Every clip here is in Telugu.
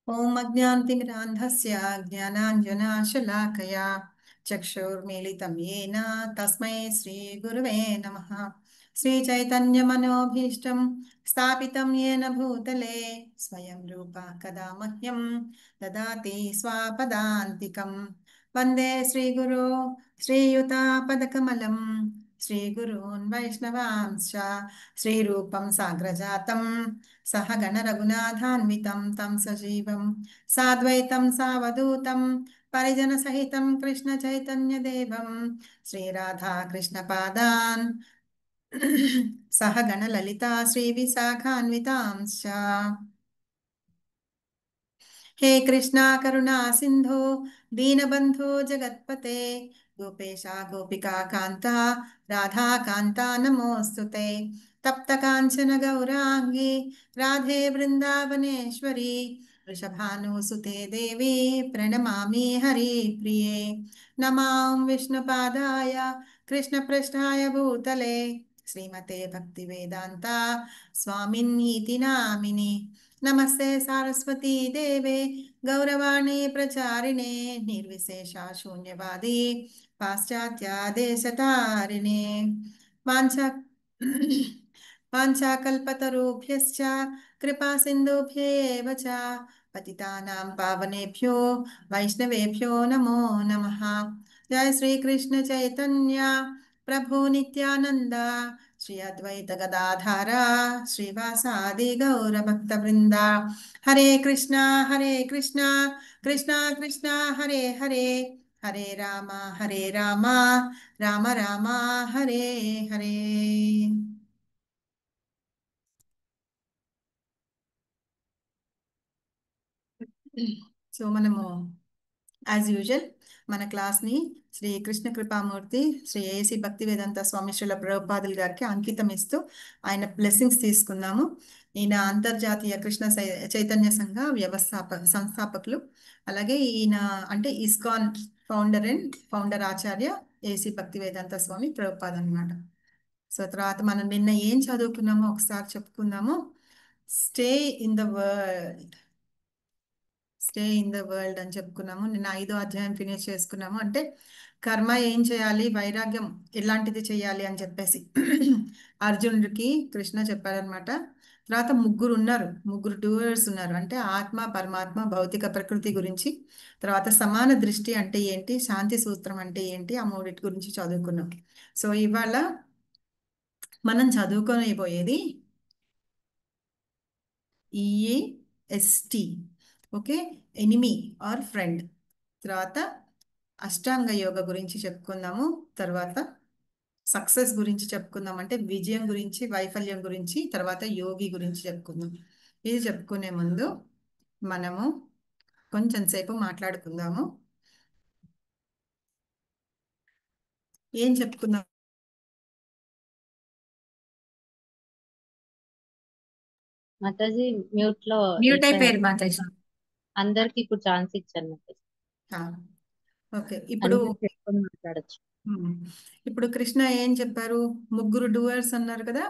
ॐ अज्ञानतिमिरान्धस्य ज्ञानाञ्जनाशलाकया चक्षुर्मीलितं येन तस्मै श्रीगुरुवे नमः। श्रीचैतन्यमनोभीष्टं स्थापितं येन भूतले स्वयं रूपा कदा मह्यं ददाति स्वापदान्तिकं। वन्दे श्रीगुरो श्रीयुतापदकमलं श्रीगुरून् वैष्णवांश्च श्रीरूपं साग्रजातं सहगण रघुनाथान्वितं तं सजीवं साद्वैतं सावधूतं परिजनसहितं कृष्णचैतन्यदेवं श्रीराधा कृष्णपादान् सहगण ललिता श्रीविशाखान्वितांश्च। हे कृष्णा करुणा सिंधो दीनबंधो जगत्पते गोपेशा गोपिका कांता राधा कांता नमोस्तुते तप्त कांचन गौरांगी राधे वृंदावनेश्वरी वृषभानुसुते देवी प्रणमामि हरिप्रिये नमां विष्णुपादाय कृष्णपृष्ठाय भूतले श्रीमते भक्तिवेदांता स्वामिन्नीति नामिनि नमस्ते सारस्वती देवे गौरवाणी प्रचारिणे निर्विशेषा शून्यवादी पाश्चात्यादेशतारिणे वाञ्छा वाञ्छाकल्पतरुभ्यश्च कृपा सिन्धुभ्येव च पतितानां पावनेभ्यो वैष्णवेभ्यो नमो नमः। जय श्री कृष्ण चैतन्य प्रभु नित्यानंद श्री अद्वैत गदाधारा श्रीवासादि गौर भक्त वृंदा हरे कृष्णा कृष्णा कृष्णा हरे हरे हरे राम राम राम हरे हरे। సో మనము యాజ్ యూజువల్ మన క్లాస్ని శ్రీ కృష్ణ కృపామూర్తి శ్రీ ఏసి భక్తి వేదాంత స్వామి శ్రీల ప్రభుపాదులు గారికి అంకితం ఇస్తూ ఆయన బ్లెస్సింగ్స్ తీసుకుందాము. ఈయన అంతర్జాతీయ కృష్ణ చైతన్య సంఘ సంస్థాపకులు. అలాగే ఈయన అంటే ఇస్కాన్ ఫౌండర్ ఆచార్య ఏసి భక్తి వేదాంత స్వామి ప్రభుపాద్ అనమాట. సో తర్వాత మనం నిన్న ఏం చదువుకున్నామో ఒకసారి చెప్పుకుందాము. స్టే ఇన్ ద వరల్డ్ అని చెప్పుకున్నాము. నిన్న 5వ అధ్యాయం ఫినిష్ చేసుకున్నాము. అంటే కర్మ ఏం చేయాలి, వైరాగ్యం ఎలాంటిది చేయాలి అని చెప్పేసి అర్జునుడికి కృష్ణ చెప్పారనమాట. తర్వాత ముగ్గురు డూయర్స్ ఉన్నారు. అంటే ఆత్మ, పరమాత్మ, భౌతిక ప్రకృతి గురించి. తర్వాత సమాన దృష్టి అంటే ఏంటి, శాంతి సూత్రం అంటే ఏంటి, ఆ మూడింటి గురించి చదువుకున్నాం. సో ఇవాళ మనం చదువుకోబోయేది ఈఏఎస్టి, ఓకే, ఎనిమీ ఆర్ ఫ్రెండ్. తర్వాత అష్టాంగ యోగ గురించి చెప్పుకుందాము. తర్వాత సక్సెస్ గురించి చెప్పుకుందాం, అంటే విజయం గురించి, వైఫల్యం గురించి. తర్వాత యోగి గురించి చెప్పుకుందాం. ఇది చెప్పుకునే ముందు మనము కొంచెం సేపు మాట్లాడుకుందాము. ఏం చెప్పుకుందాం? మాతాజీ మ్యూట్ లో మ్యూట్ అయిపోయారు మాతాజీ. అందరికి ఇప్పుడు ఛాన్స్ ఇచ్చాను మాతాజీ. ఓకే, ఇప్పుడు మాట్లాడచ్చు. ఇప్పుడు కృష్ణ ఏం చెప్పారు? ముగ్గురు డూయర్స్ అన్నారు కదా.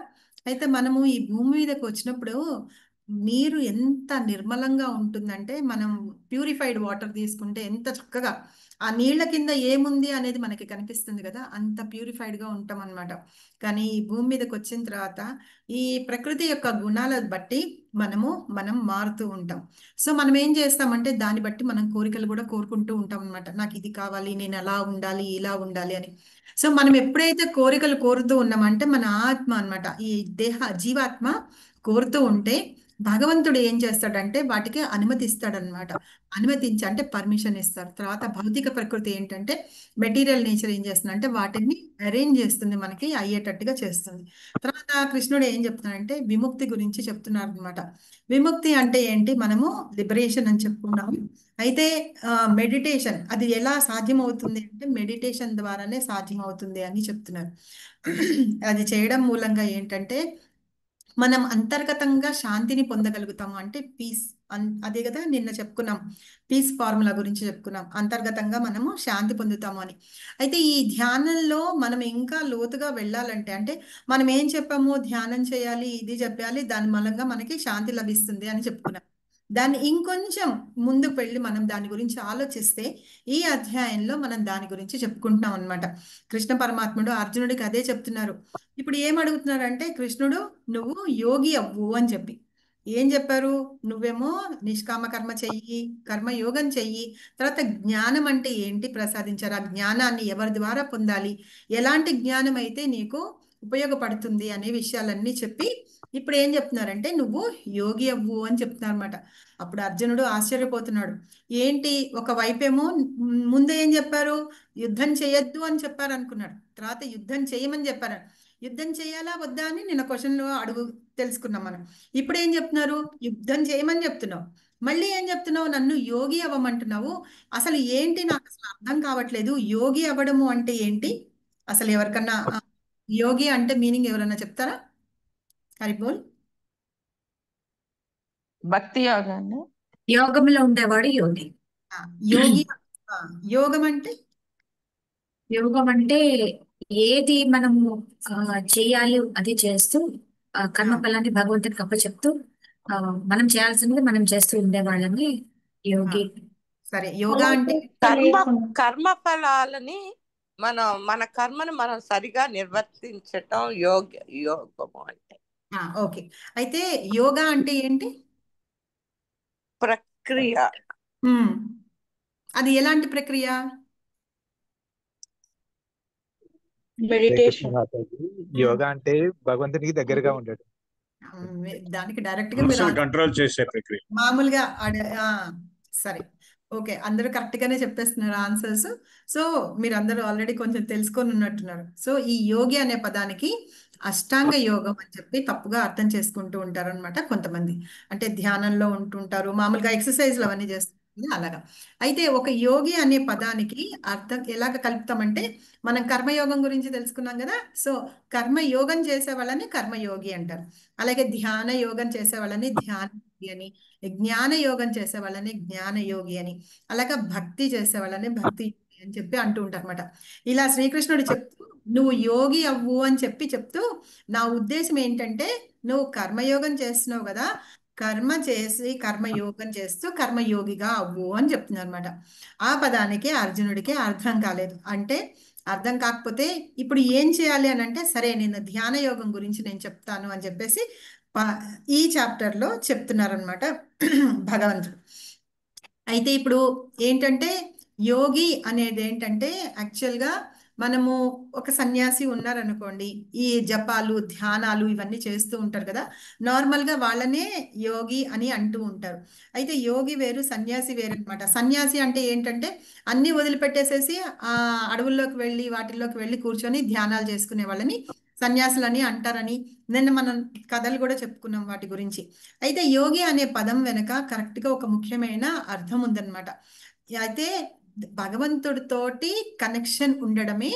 అయితే మనము ఈ భూమి మీదకి వచ్చినప్పుడు నీరు ఎంత నిర్మలంగా ఉంటుందంటే, మనం ప్యూరిఫైడ్ వాటర్ తీసుకుంటే ఎంత చక్కగా ఆ నీళ్ల కింద ఏముంది అనేది మనకి కనిపిస్తుంది కదా, అంత ప్యూరిఫైడ్గా ఉంటాం అనమాట. కానీ ఈ భూమి మీదకి వచ్చిన తర్వాత ఈ ప్రకృతి యొక్క గుణాలను బట్టి మనం మారుతూ ఉంటాం. సో మనం ఏం చేస్తామంటే దాన్ని బట్టి మనం కోరికలు కూడా కోరుకుంటూ ఉంటాం అనమాట. నాకు ఇది కావాలి, నేను అలా ఉండాలి, ఇలా ఉండాలి అని. సో మనం ఎప్పుడైతే కోరికలు కోరుతూ ఉన్నామంటే మన ఆత్మ అన్నమాట, ఈ జీవాత్మ కోరుతూ ఉంటే భగవంతుడు ఏం చేస్తాడంటే వాటికి అనుమతిస్తాడనమాట. అనుమతించి అంటే పర్మిషన్ ఇస్తారు. తర్వాత భౌతిక ప్రకృతి ఏంటంటే మెటీరియల్ నేచర్ ఏం చేస్తుంది అంటే వాటిని అరేంజ్ చేస్తుంది, మనకి అయ్యేటట్టుగా చేస్తుంది. తర్వాత కృష్ణుడు ఏం చెప్తున్నాడంటే విముక్తి గురించి చెప్తున్నారు అనమాట. విముక్తి అంటే ఏంటి? మనము లిబరేషన్ అని చెప్పుకున్నాము. అయితే మెడిటేషన్ అది ఎలా సాధ్యం అవుతుంది అంటే మెడిటేషన్ ద్వారానే సాధ్యం అవుతుంది అని చెప్తున్నారు. అది చేయడం మూలంగా ఏంటంటే మనం అంతర్గతంగా శాంతిని పొందగలుగుతాము. అంటే పీస్, అదే కదా నిన్న చెప్పుకున్నాం, పీస్ ఫార్ములా గురించి చెప్పుకున్నాం. అంతర్గతంగా మనము శాంతి పొందుతాము అని. అయితే ఈ ధ్యానంలో మనం ఇంకా లోతుగా వెళ్ళాలంటే, అంటే మనం ఏం చెప్పాము, ధ్యానం చేయాలి, ఇది చెప్పాలి, దాని మూలంగా మనకి శాంతి లభిస్తుంది అని చెప్పుకున్నాం. దాన్ని ఇంకొంచెం ముందుకు వెళ్ళి మనం దాని గురించి ఆలోచిస్తే ఈ అధ్యాయంలో మనం దాని గురించి చెప్పుకుంటున్నాం అన్నమాట. కృష్ణ పరమాత్ముడు అర్జునుడికి అదే చెప్తున్నారు. ఇప్పుడు ఏం అడుగుతున్నారంటే కృష్ణుడు నువ్వు యోగి అవ్వు అని చెప్పి ఏం చెప్పారు? నువ్వేమో నిష్కామ కర్మ చెయ్యి, కర్మయోగం చెయ్యి, తర్వాత జ్ఞానం అంటే ఏంటి ప్రసాదించారు, ఆ జ్ఞానాన్ని ఎవరి ద్వారా పొందాలి, ఎలాంటి జ్ఞానం అయితే నీకు ఉపయోగపడుతుంది అనే విషయాలన్నీ చెప్పి ఇప్పుడు ఏం చెప్తున్నారంటే నువ్వు యోగి అవ్వు అని చెప్తున్నారు అనమాట. అప్పుడు అర్జునుడు ఆశ్చర్యపోతున్నాడు. ఏంటి ఒక వైపేమో ముందే ఏం చెప్పారు? యుద్ధం చేయొద్దు అని చెప్పారు అనుకున్నాడు. తర్వాత యుద్ధం చేయమని చెప్పారు. యుద్ధం చేయాలా వద్దా అని నిన్న క్వశ్చన్లో అడుగు తెలుసుకున్నాం మనం. ఇప్పుడు ఏం చెప్తున్నారు? యుద్ధం చేయమని చెప్తున్నావు. మళ్ళీ ఏం చెప్తున్నావు? నన్ను యోగి అవ్వమంటున్నావు. అసలు ఏంటి నాకు అసలు అర్థం కావట్లేదు. యోగి అవ్వడము అంటే ఏంటి? అసలు ఎవరికన్నా యోగి అంటే మీనింగ్ ఎవరన్నా చెప్తారా? హరిబోల్. భక్తి యోగాన్ని. యోగంలో ఉండేవాడు యోగి. ఆ, యోగి. ఆ, యోగం అంటే యోగం అంటే ఏది మనము చేయాలి అది చేస్తూ కర్మ ఆ, ఫలాన్ని భగవంతునికి అప్పచెప్తూ ఆ, మనం చేయాల్సింది మనం చేస్తూ ఉండేవాళ్ళని ఆ, యోగి. సరే యోగా అంటే కర్మ ఫలాలని మన కర్మను మనం సరిగా నిర్వర్తించటం యోగము అంటే. ఓకే. అయితే యోగా అంటే ఏంటి? ప్రక్రియ. ఉమ్, అది ఎలాంటి ప్రక్రియ? మెడిటేషన్. యోగా అంటే భగవంతునికి దగ్గరగా ఉండడం. దానికి డైరెక్ట్ గా మీరు మనసుని కంట్రోల్ చేసే ప్రక్రియ. మామూలుగా సరే, ఓకే, అందరూ కరెక్ట్ గానే చెప్పేస్తున్నారు ఆన్సర్స్. సో మీరు అందరూ ఆల్రెడీ కొంచెం తెలుసుకొని ఉన్నట్టున్నారు. సో ఈ యోగి అనే పదానికి అష్టాంగ యోగం అని చెప్పి తప్పుగా అర్థం చేసుకుంటూ ఉంటారు అనమాట కొంతమంది. అంటే ధ్యానంలో ఉంటుంటారు, మామూలుగా ఎక్సర్సైజ్లు అవన్నీ చేస్తుంటారు అలాగా. అయితే ఒక యోగి అనే పదానికి అర్థం ఎలాగ కలుపుతామంటే మనం కర్మయోగం గురించి తెలుసుకున్నాం కదా. సో కర్మయోగం చేసే వాళ్ళని కర్మయోగి అంటారు. అలాగే ధ్యాన యోగం చేసే వాళ్ళని ధ్యాన యోగి అని, జ్ఞాన యోగం చేసే వాళ్ళని జ్ఞాన యోగి అని, అలాగే భక్తి చేసే వాళ్ళని భక్తి యోగి అని చెప్పి అంటూ ఉంటారు అనమాట. ఇలా శ్రీకృష్ణుడు చెప్తూ నువ్వు యోగి అవ్వు అని చెప్పి చెప్తూ నా ఉద్దేశం ఏంటంటే నువ్వు కర్మయోగం చేస్తున్నావు కదా, కర్మ చేసి కర్మయోగం చేస్తూ కర్మయోగిగా అవ్వు అని చెప్తున్నారు అనమాట. ఆ పదానికి అర్జునుడికి అర్థం కాలేదు. అంటే అర్థం కాకపోతే ఇప్పుడు ఏం చేయాలి అని అంటే సరే నేను ధ్యాన యోగం గురించి నేను చెప్తాను అని చెప్పేసి ప- ఈ చాప్టర్లో చెప్తున్నారనమాట భగవంతుడు. అయితే ఇప్పుడు ఏంటంటే యోగి అనేది ఏంటంటే యాక్చువల్గా మనము ఒక సన్యాసి ఉన్నారనుకోండి, ఈ జపాలు ధ్యానాలు ఇవన్నీ చేస్తూ ఉంటారు కదా, నార్మల్గా వాళ్ళనే యోగి అని అంటూ ఉంటారు. అయితే యోగి వేరు సన్యాసి వేరు అనమాట. సన్యాసి అంటే ఏంటంటే అన్నీ వదిలిపెట్టేసేసి ఆ అడవుల్లోకి వెళ్ళి వాటిల్లోకి వెళ్ళి కూర్చొని ధ్యానాలు చేసుకునే వాళ్ళని సన్యాసులని అంటారని నిన్న మనం కథలు కూడా చెప్పుకున్నాం వాటి గురించి. అయితే యోగి అనే పదం వెనక కరెక్ట్గా ఒక ముఖ్యమైన అర్థం ఉందన్నమాట. అయితే భగవంతుడితోటి కనెక్షన్ ఉండడమే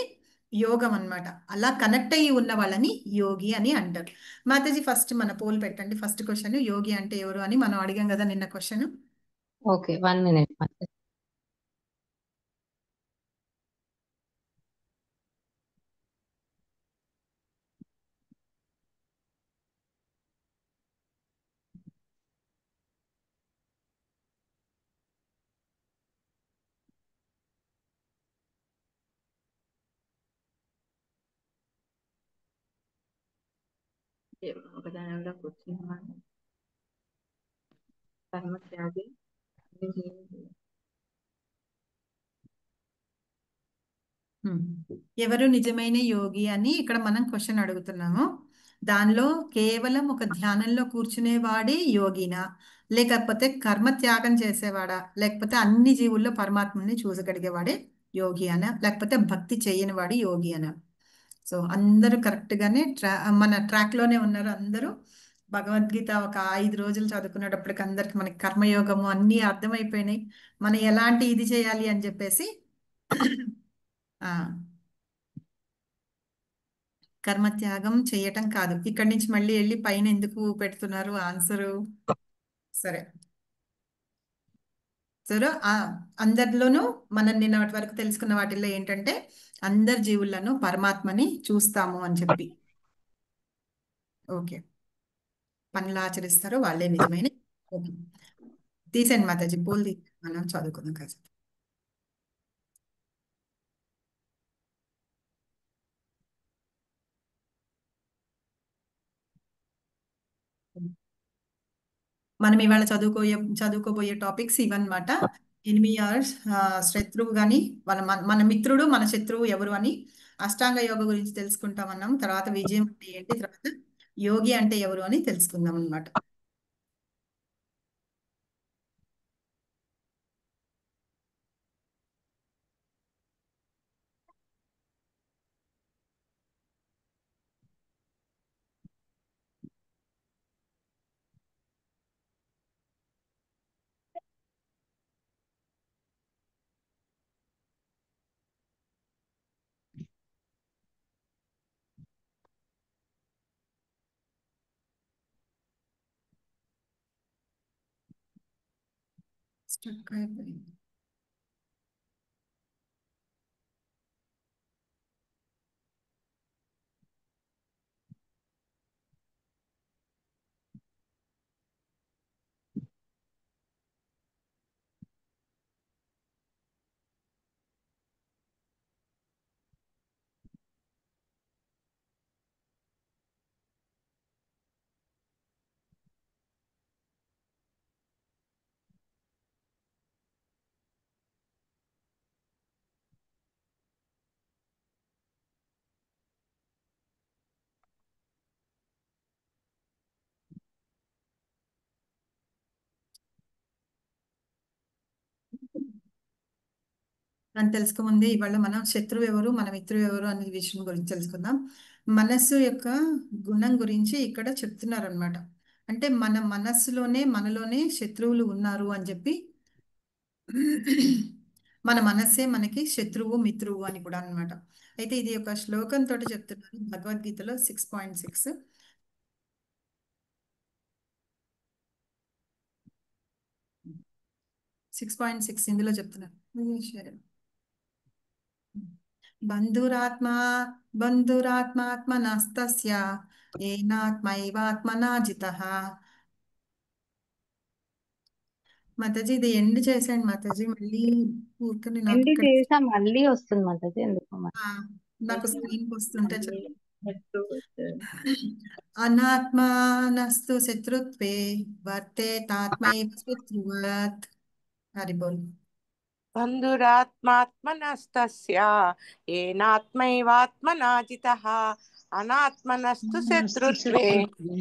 యోగం అన్నమాట. అలా కనెక్ట్ అయ్యి ఉన్న వాళ్ళని యోగి అని అంటారు. మాతాజీ ఫస్ట్ మన పోల్ పెట్టండి. ఫస్ట్ క్వశ్చన్ యోగి అంటే ఎవరు అని మనం అడిగాం కదా నిన్న క్వశ్చన్. Okay, 1 minute. ఒకదానిలో కూర్చున్నాను. కర్మ త్యాగి. ఎవరు నిజమైన యోగి అని ఇక్కడ మనం క్వశ్చన్ అడుగుతున్నాము. దానిలో కేవలం ఒక ధ్యానంలో కూర్చునేవాడే యోగినా, లేకపోతే కర్మ త్యాగం చేసేవాడా, లేకపోతే అన్ని జీవుల్లో పరమాత్మని చూసగలిగేవాడే యోగి అనా, లేకపోతే భక్తి చేయని వాడి యోగి అనా? సో అందరూ కరెక్ట్గానే మన ట్రాక్లోనే ఉన్నారు అందరూ. భగవద్గీత ఒక 5 రోజులు చదువుకునేటప్పటికి అందరికి మనకి కర్మయోగము అన్నీ అర్థమైపోయినాయి, మనం ఎలాంటి ఇది చేయాలి అని చెప్పేసి. ఆ కర్మత్యాగం చేయటం కాదు. ఇక్కడి నుంచి మళ్ళీ వెళ్ళి పైన ఎందుకు పెడుతున్నారు ఆన్సరు? సరే, సరే, అందరిలోనూ మనం నిన్నటి వరకు తెలుసుకున్న వాటిల్లో ఏంటంటే అందరి జీవులను పరమాత్మని చూస్తాము అని చెప్పి. ఓకే, పనులు ఆచరిస్తారు వాళ్ళే నిజమైన. ఓకే, తీసేయండి మాతాజీ, పూలు మనం చదువుకుందాం కాసేపు. మనం ఇవాళ చదువుకోబోయే టాపిక్స్ ఇవన్నమాట. 8 అవర్స్ శత్రువు కానీ మన మిత్రుడు మన శత్రువు ఎవరు అని అష్టాంగ యోగ గురించి తెలుసుకుంటామన్నాం. తర్వాత విజయం అంటే ఏంటి, తర్వాత యోగి అంటే ఎవరు అని తెలుసుకుందాం అన్నమాట. స్ట్రక్ అయిపోయింది. అని తెలుసుకోముందే ఇవాళ మనం శత్రువు ఎవరు మన మిత్రువు ఎవరు అనే విషయం గురించి తెలుసుకుందాం. మనస్సు యొక్క గుణం గురించి ఇక్కడ చెప్తున్నారు అనమాట. అంటే మన మనలోనే శత్రువులు ఉన్నారు అని చెప్పి, మన మనస్సే మనకి శత్రువు మిత్రువు అని కూడా అన్నమాట. అయితే ఇది ఒక శ్లోకంతో చెప్తున్నారు భగవద్గీతలో 6.6. 6.6 ఇందులో చెప్తున్నారు. బంధురాత్మా బంధురాత్మాత్మనస్తస్య ఏనాత్మైవాత్మనా జితః. మాతాజీ ఇది ఎండ్ చేసేయండి మాతాజీ, మళ్ళీ ఊరికనే నాకు ఎండి ఇక్కడ చేసా మళ్ళీ వస్తుంది మాతాజీ, ఎందుకు ఆ, నాకు స్క్రీన్కి వస్తుంటే మళ్ళీ అనాత్మానస్తు శత్రుత్వే వర్తేతాత్మైవ శత్రువత్. హరి బోల్. బంధురాత్మాత్మనస్తస్య ఏనాత్మైవాత్మనా జితః అనాత్మనస్తు శత్రుత్వే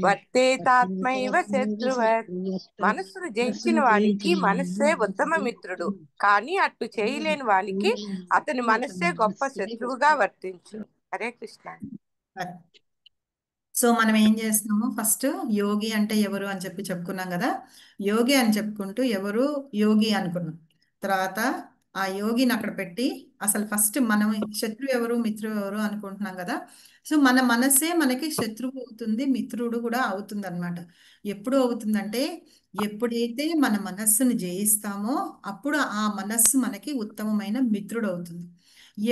వర్తేతాత్మైవ శత్రువత్. మనస్సును జయించిన వానికి మనస్సే ఉత్తమ మిత్రుడు, కానీ అట్లు చేయలేని వానికి అతని మనస్సే గొప్ప శత్రువుగా వర్తించు. హరే కృష్ణ. సో మనం ఏం చేస్తున్నాము, ఫస్ట్ యోగి అంటే ఎవరు అని చెప్పి చెప్పుకున్నాం కదా. యోగి అని చెప్పుకుంటూ ఎవరు యోగి అనుకున్నాం. తర్వాత ఆ యోగిని అక్కడ పెట్టి అసలు ఫస్ట్ మనం శత్రువు ఎవరు మిత్రువు ఎవరు అనుకుంటున్నాం కదా. సో మన మనస్సే మనకి శత్రువు అవుతుంది, మిత్రుడు కూడా అవుతుంది అనమాట. ఎప్పుడు అవుతుందంటే ఎప్పుడైతే మన మనస్సును జయిస్తామో అప్పుడు ఆ మనస్సు మనకి ఉత్తమమైన మిత్రుడు అవుతుంది.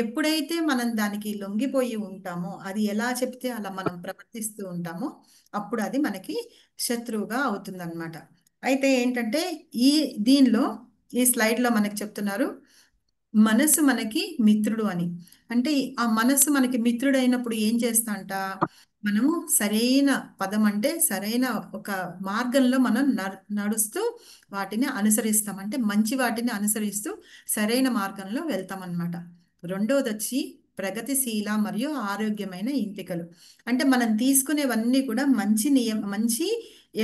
ఎప్పుడైతే మనం దానికి లొంగిపోయి ఉంటామో, అది ఎలా చెప్తే అలా మనం ప్రవర్తిస్తూ ఉంటామో అప్పుడు అది మనకి శత్రువుగా అవుతుందన్నమాట. అయితే ఏంటంటే ఈ దీనిలో ఈ స్లైడ్లో మనకి చెప్తున్నారు మనస్సు మనకి మిత్రుడు అని. అంటే ఆ మనస్సు మనకి మిత్రుడు అయినప్పుడు ఏం చేస్తాంట, మనము సరైన పదం అంటే సరైన ఒక మార్గంలో మనం నడుస్తూ వాటిని అనుసరిస్తాం. అంటే మంచి వాటిని అనుసరిస్తూ సరైన మార్గంలో వెళ్తామన్నమాట. రెండోది వచ్చి ప్రగతిశీల మరియు ఆరోగ్యమైన ఎంపికలు. అంటే మనం తీసుకునేవన్నీ కూడా మంచి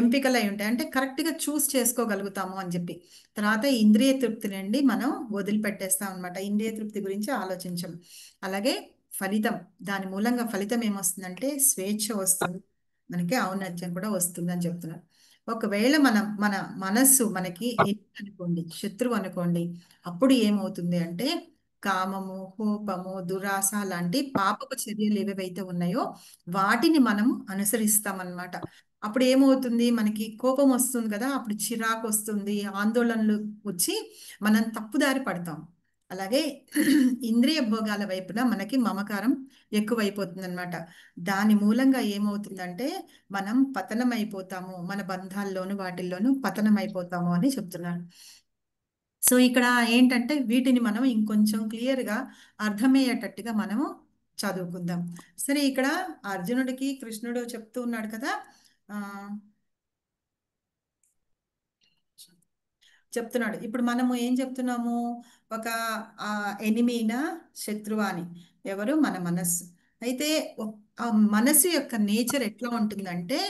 ఎంపికలు అయి ఉంటాయి. అంటే కరెక్ట్గా చూస్ చేసుకోగలుగుతాము అని చెప్పి. తర్వాత ఇంద్రియ తృప్తి నుండి మనం వదిలిపెట్టేస్తాం అనమాట. ఇంద్రియ తృప్తి గురించి ఆలోచించం. అలాగే ఫలితం, దాని మూలంగా ఫలితం ఏమొస్తుందంటే స్వేచ్ఛ వస్తుంది, మనకి ఔన్నత్యం కూడా వస్తుంది అని చెప్తున్నారు. ఒకవేళ మన మనస్సు మనకి అనుకోండి శత్రువు అనుకోండి, అప్పుడు ఏమవుతుంది అంటే కామము, కోపము, దురాశ లాంటి పాపపు చర్యలు ఏవేవైతే ఉన్నాయో వాటిని మనం అనుసరిస్తామన్నమాట. అప్పుడు ఏమవుతుంది, మనకి కోపం వస్తుంది కదా, అప్పుడు చిరాకు వస్తుంది, ఆందోళనలు వచ్చి మనం తప్పుదారి పడతాం. అలాగే ఇంద్రియ భోగాల వైపున మనకి మమకారం ఎక్కువైపోతుంది అనమాట. దాని మూలంగా ఏమవుతుందంటే మనం పతనం అయిపోతాము, మన బంధాల్లోను వాటిల్లోనూ పతనం అయిపోతాము అని చెప్తున్నాడు. సో ఇక్కడ ఏంటంటే వీటిని మనం ఇంకొంచెం క్లియర్గా అర్థమయ్యేటట్టుగా మనము చదువుకుందాం. సరే, ఇక్కడ అర్జునుడికి కృష్ణుడు చెప్తూ ఉన్నాడు కదా, ఆ, చెప్తున్నాడు. ఇప్పుడు మనము ఏం చెప్తున్నాము, ఒక ఎనిమీనా శత్రువా అని. ఎవరు? మన మనస్సు. అయితే ఆ మనసు యొక్క నేచర్ ఎట్లా ఉంటుందంటే,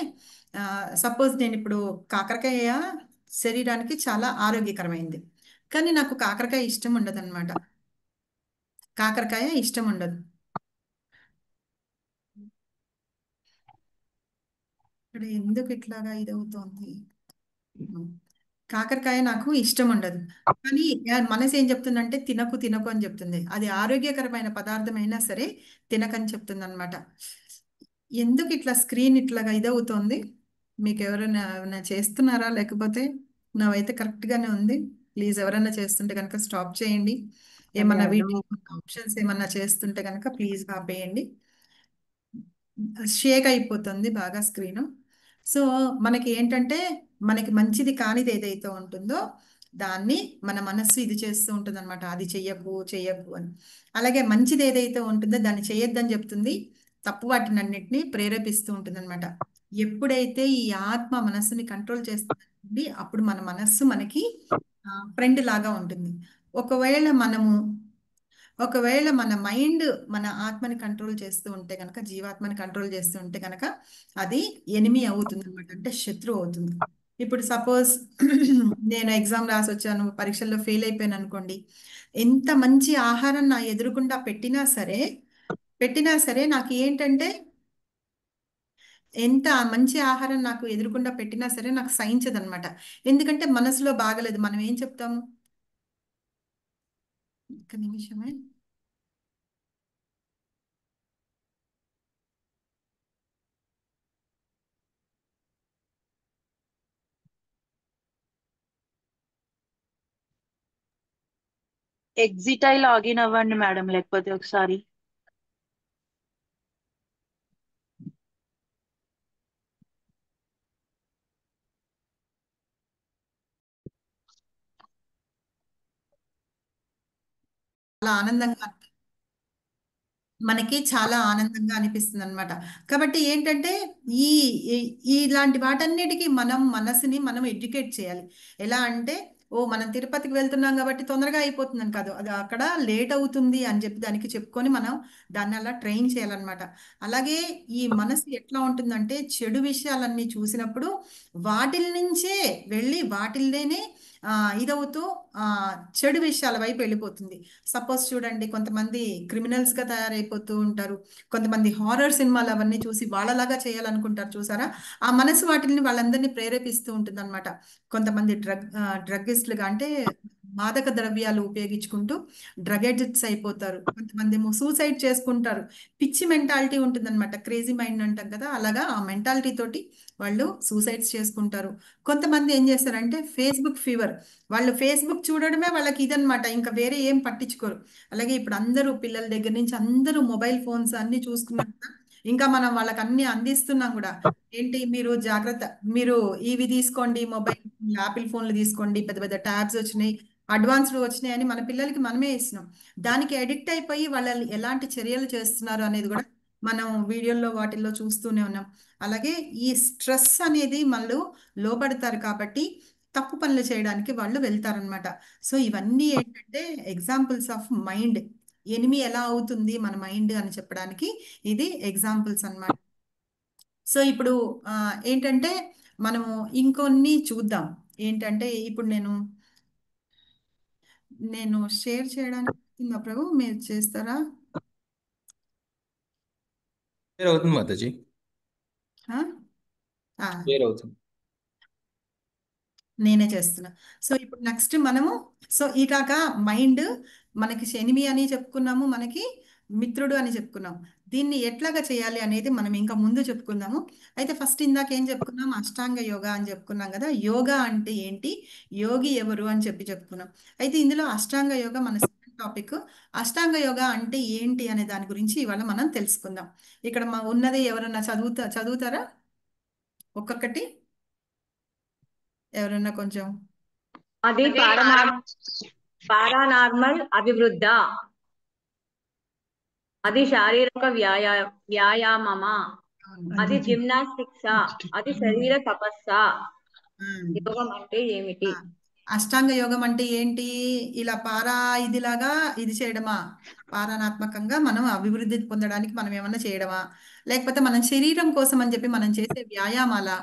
సపోజ్ నేను ఇప్పుడు కాకరకాయ శరీరానికి చాలా ఆరోగ్యకరమైంది, కానీ నాకు కాకరకాయ ఇష్టం ఉండదు అనమాట. కాకరకాయ ఇష్టం ఉండదు. ఇక్కడ ఎందుకు ఇట్లాగా ఇదవుతోంది? కాకరకాయ నాకు ఇష్టం ఉండదు, కానీ మనసు ఏం చెప్తుందంటే తినకు తినకు అని చెప్తుంది. అది ఆరోగ్యకరమైన పదార్థం అయినా సరే తినకని చెప్తుంది అనమాట. ఎందుకు ఇట్లా స్క్రీన్ ఇట్లాగా ఇదవుతోంది? మీకు ఎవరైనా ఏమైనా చేస్తున్నారా? లేకపోతే నావైతే కరెక్ట్గానే ఉంది. ప్లీజ్ ఎవరైనా చేస్తుంటే కనుక స్టాప్ చేయండి. అది ఏమన్నా అర్థం వీటి ఆప్షన్స్ ఏమన్నా చేస్తుంటే కనుక ప్లీజ్ ఆపేయండి. షేక్ అయిపోతుంది బాగా స్క్రీన్. సో మనకి ఏంటంటే మనకి మంచిది కానిది ఏదైతే ఉంటుందో దాన్ని మన మనస్సు ఇది చేస్తూ ఉంటుంది అనమాట. అది చెయ్యకు చెయ్యకు అని. అలాగే మంచిది ఏదైతే ఉంటుందో దాన్ని చేయొద్దని చెప్తుంది, తప్పు వాటిని అన్నిటినీ ప్రేరేపిస్తూ ఉంటుంది అనమాట. ఎప్పుడైతే ఈ ఆత్మ మనస్సుని కంట్రోల్ చేస్తుంది అప్పుడు మన మనస్సు మనకి ఫ్రెండ్ లాగా ఉంటుంది. ఒకవేళ మనము ఒకవేళ మన మైండ్ మన ఆత్మని కంట్రోల్ చేస్తూ ఉంటే కనుక, జీవాత్మని కంట్రోల్ చేస్తూ ఉంటే కనుక అది ఎనిమి అవుతుంది అనమాట, అంటే శత్రువు అవుతుంది. ఇప్పుడు సపోజ్ నేను ఎగ్జామ్ రాసి వచ్చాను, పరీక్షల్లో ఫెయిల్ అయిపోయాను అనుకోండి. ఎంత మంచి ఆహారం నా ఎదురుకుండా పెట్టినా సరే నాకు ఏంటంటే, ఎంత మంచి ఆహారం నాకు ఎదురుకుండా పెట్టినా సరే నాకు సహించదనమాట. ఎందుకంటే మనసులో బాగలేదు. మనం ఏం చెప్తాము? ఒక్క నిమిషమే. ఎగ్జిట్ అయి లాగిన్ అవ్వండి మేడం, లేకపోతే ఒకసారి. చాలా ఆనందంగా మనకి చాలా ఆనందంగా అనిపిస్తుంది అనమాట. కాబట్టి ఏంటంటే ఈ ఇలాంటి వాటన్నిటికీ మనం మనసుని మనం ఎడ్యుకేట్ చేయాలి. ఎలా అంటే, ఓ మనం తిరుపతికి వెళ్తున్నాం కాబట్టి తొందరగా అయిపోతుందని కాదు, అది అక్కడ లేట్ అవుతుంది అని చెప్పి దానికి చెప్పుకొని మనం దాన్ని అలా ట్రైన్ చేయాలన్నమాట. అలాగే ఈ మనసు ఎట్లా ఉంటుందంటే చెడు విషయాలన్నీ చూసినప్పుడు వాటిల్ నుంచే వెళ్ళి వాటిల్లోనే ఇదవుతూ ఆ, చెడు విషయాల వైపు వెళ్ళిపోతుంది. సపోజ్ చూడండి, కొంతమంది క్రిమినల్స్ గా తయారైపోతూ ఉంటారు. కొంతమంది హారర్ సినిమాలు అవన్నీ చూసి వాళ్ళలాగా చేయాలనుకుంటారు, చూసారా? ఆ మనసు వాటిని వాళ్ళందరినీ ప్రేరేపిస్తూ ఉంటుంది అనమాట. కొంతమంది డ్రగ్గిస్టులుగా, అంటే మాదక ద్రవ్యాలు ఉపయోగించుకుంటూ డ్రగ్ అడిక్ట్స్ అయిపోతారు. కొంతమంది ఏమో సూసైడ్ చేసుకుంటారు. పిచ్చి మెంటాలిటీ ఉంటుందన్నమాట, క్రేజీ మైండ్ అంటాం కదా, అలాగా ఆ మెంటాలిటీ తోటి వాళ్ళు సూసైడ్స్ చేసుకుంటారు. కొంతమంది ఏం చేస్తారంటే ఫేస్బుక్ ఫీవర్, వాళ్ళు ఫేస్బుక్ చూడడమే వాళ్ళకి ఇదనమాట, ఇంకా వేరే ఏం పట్టించుకోరు. అలాగే ఇప్పుడు అందరూ పిల్లల దగ్గర నుంచి అందరూ మొబైల్ ఫోన్స్ అన్ని చూసుకున్నాం కదా, ఇంకా మనం వాళ్ళకి అన్ని అందిస్తున్నాం కూడా. ఏంటి, మీరు జాగ్రత్త, మీరు ఇవి తీసుకోండి, మొబైల్ యాపిల్ ఫోన్లు తీసుకోండి, పెద్ద పెద్ద ట్యాబ్స్ వచ్చినాయి, అడ్వాన్స్డ్ వచ్చినాయి అని మన పిల్లలకి మనమే ఇస్తున్నాం. దానికి అడిక్ట్ అయిపోయి వాళ్ళు ఎలాంటి చర్యలు చేస్తున్నారు అనేది కూడా మనం వీడియోల్లో వాటిల్లో చూస్తూనే ఉన్నాం. అలాగే ఈ స్ట్రెస్ అనేది వాళ్ళు లోపడతారు కాబట్టి తప్పు పనులు చేయడానికి వాళ్ళు వెళ్తారనమాట. సో ఇవన్నీ ఏంటంటే ఎగ్జాంపుల్స్ ఆఫ్ మైండ్, ఎనిమి ఎలా అవుతుంది మన మైండ్ అని చెప్పడానికి ఇది ఎగ్జాంపుల్స్ అన్నమాట. సో ఇప్పుడు ఏంటంటే మనము ఇంకొన్ని చూద్దాం. ఏంటంటే ఇప్పుడు నేను షేర్ చేయడానికి వస్తుందా ప్రభు, మీరు చేస్తారా? షేర్ అవుతుంది మాతాజీ, ఆ? ఆ, షేర్ అవుతుంది. నేనే చేస్తున్నా. సో ఇప్పుడు నెక్స్ట్ మనము, సో ఈ కాక మైండ్ మనకి శనిమి అని చెప్పుకున్నాము, మనకి మిత్రుడు అని చెప్పుకున్నాం. దీన్ని ఎట్లాగా చేయాలి అనేది మనం ఇంకా ముందు చెప్పుకుందాము. అయితే ఫస్ట్ ఇందాక ఏం చెప్పుకున్నాం, అష్టాంగ యోగా అని చెప్పుకున్నాం కదా. యోగా అంటే ఏంటి, యోగి ఎవరు అని చెప్పుకున్నాం. అయితే ఇందులో అష్టాంగ యోగా మన 7 టాపిక్ అష్టాంగ యోగా అంటే ఏంటి అనే దాని గురించి ఇవాళ మనం తెలుసుకుందాం. ఇక్కడ ఉన్నది ఎవరన్నా చదువుతారా ఒక్కొక్కటి? ఎవరన్నా కొంచెం. అది పారానార్మల్ అభివృద్ధ, అది శారీరక వ్యాయామమా, అది జిమ్నాస్టిక్సా, అది శరీర తపస్సా, యోగం అంటే ఏమిటి? అష్టాంగ యోగం అంటే ఏంటి? ఇలా ఇదిలాగా ఇది చేయడమా? పారానాత్మకంగా మనం అభివృద్ధి పొందడానికి మనం ఏమన్నా చేయడమా, లేకపోతే మనం శరీరం కోసం అని చెప్పి మనం చేసే వ్యాయామాలా,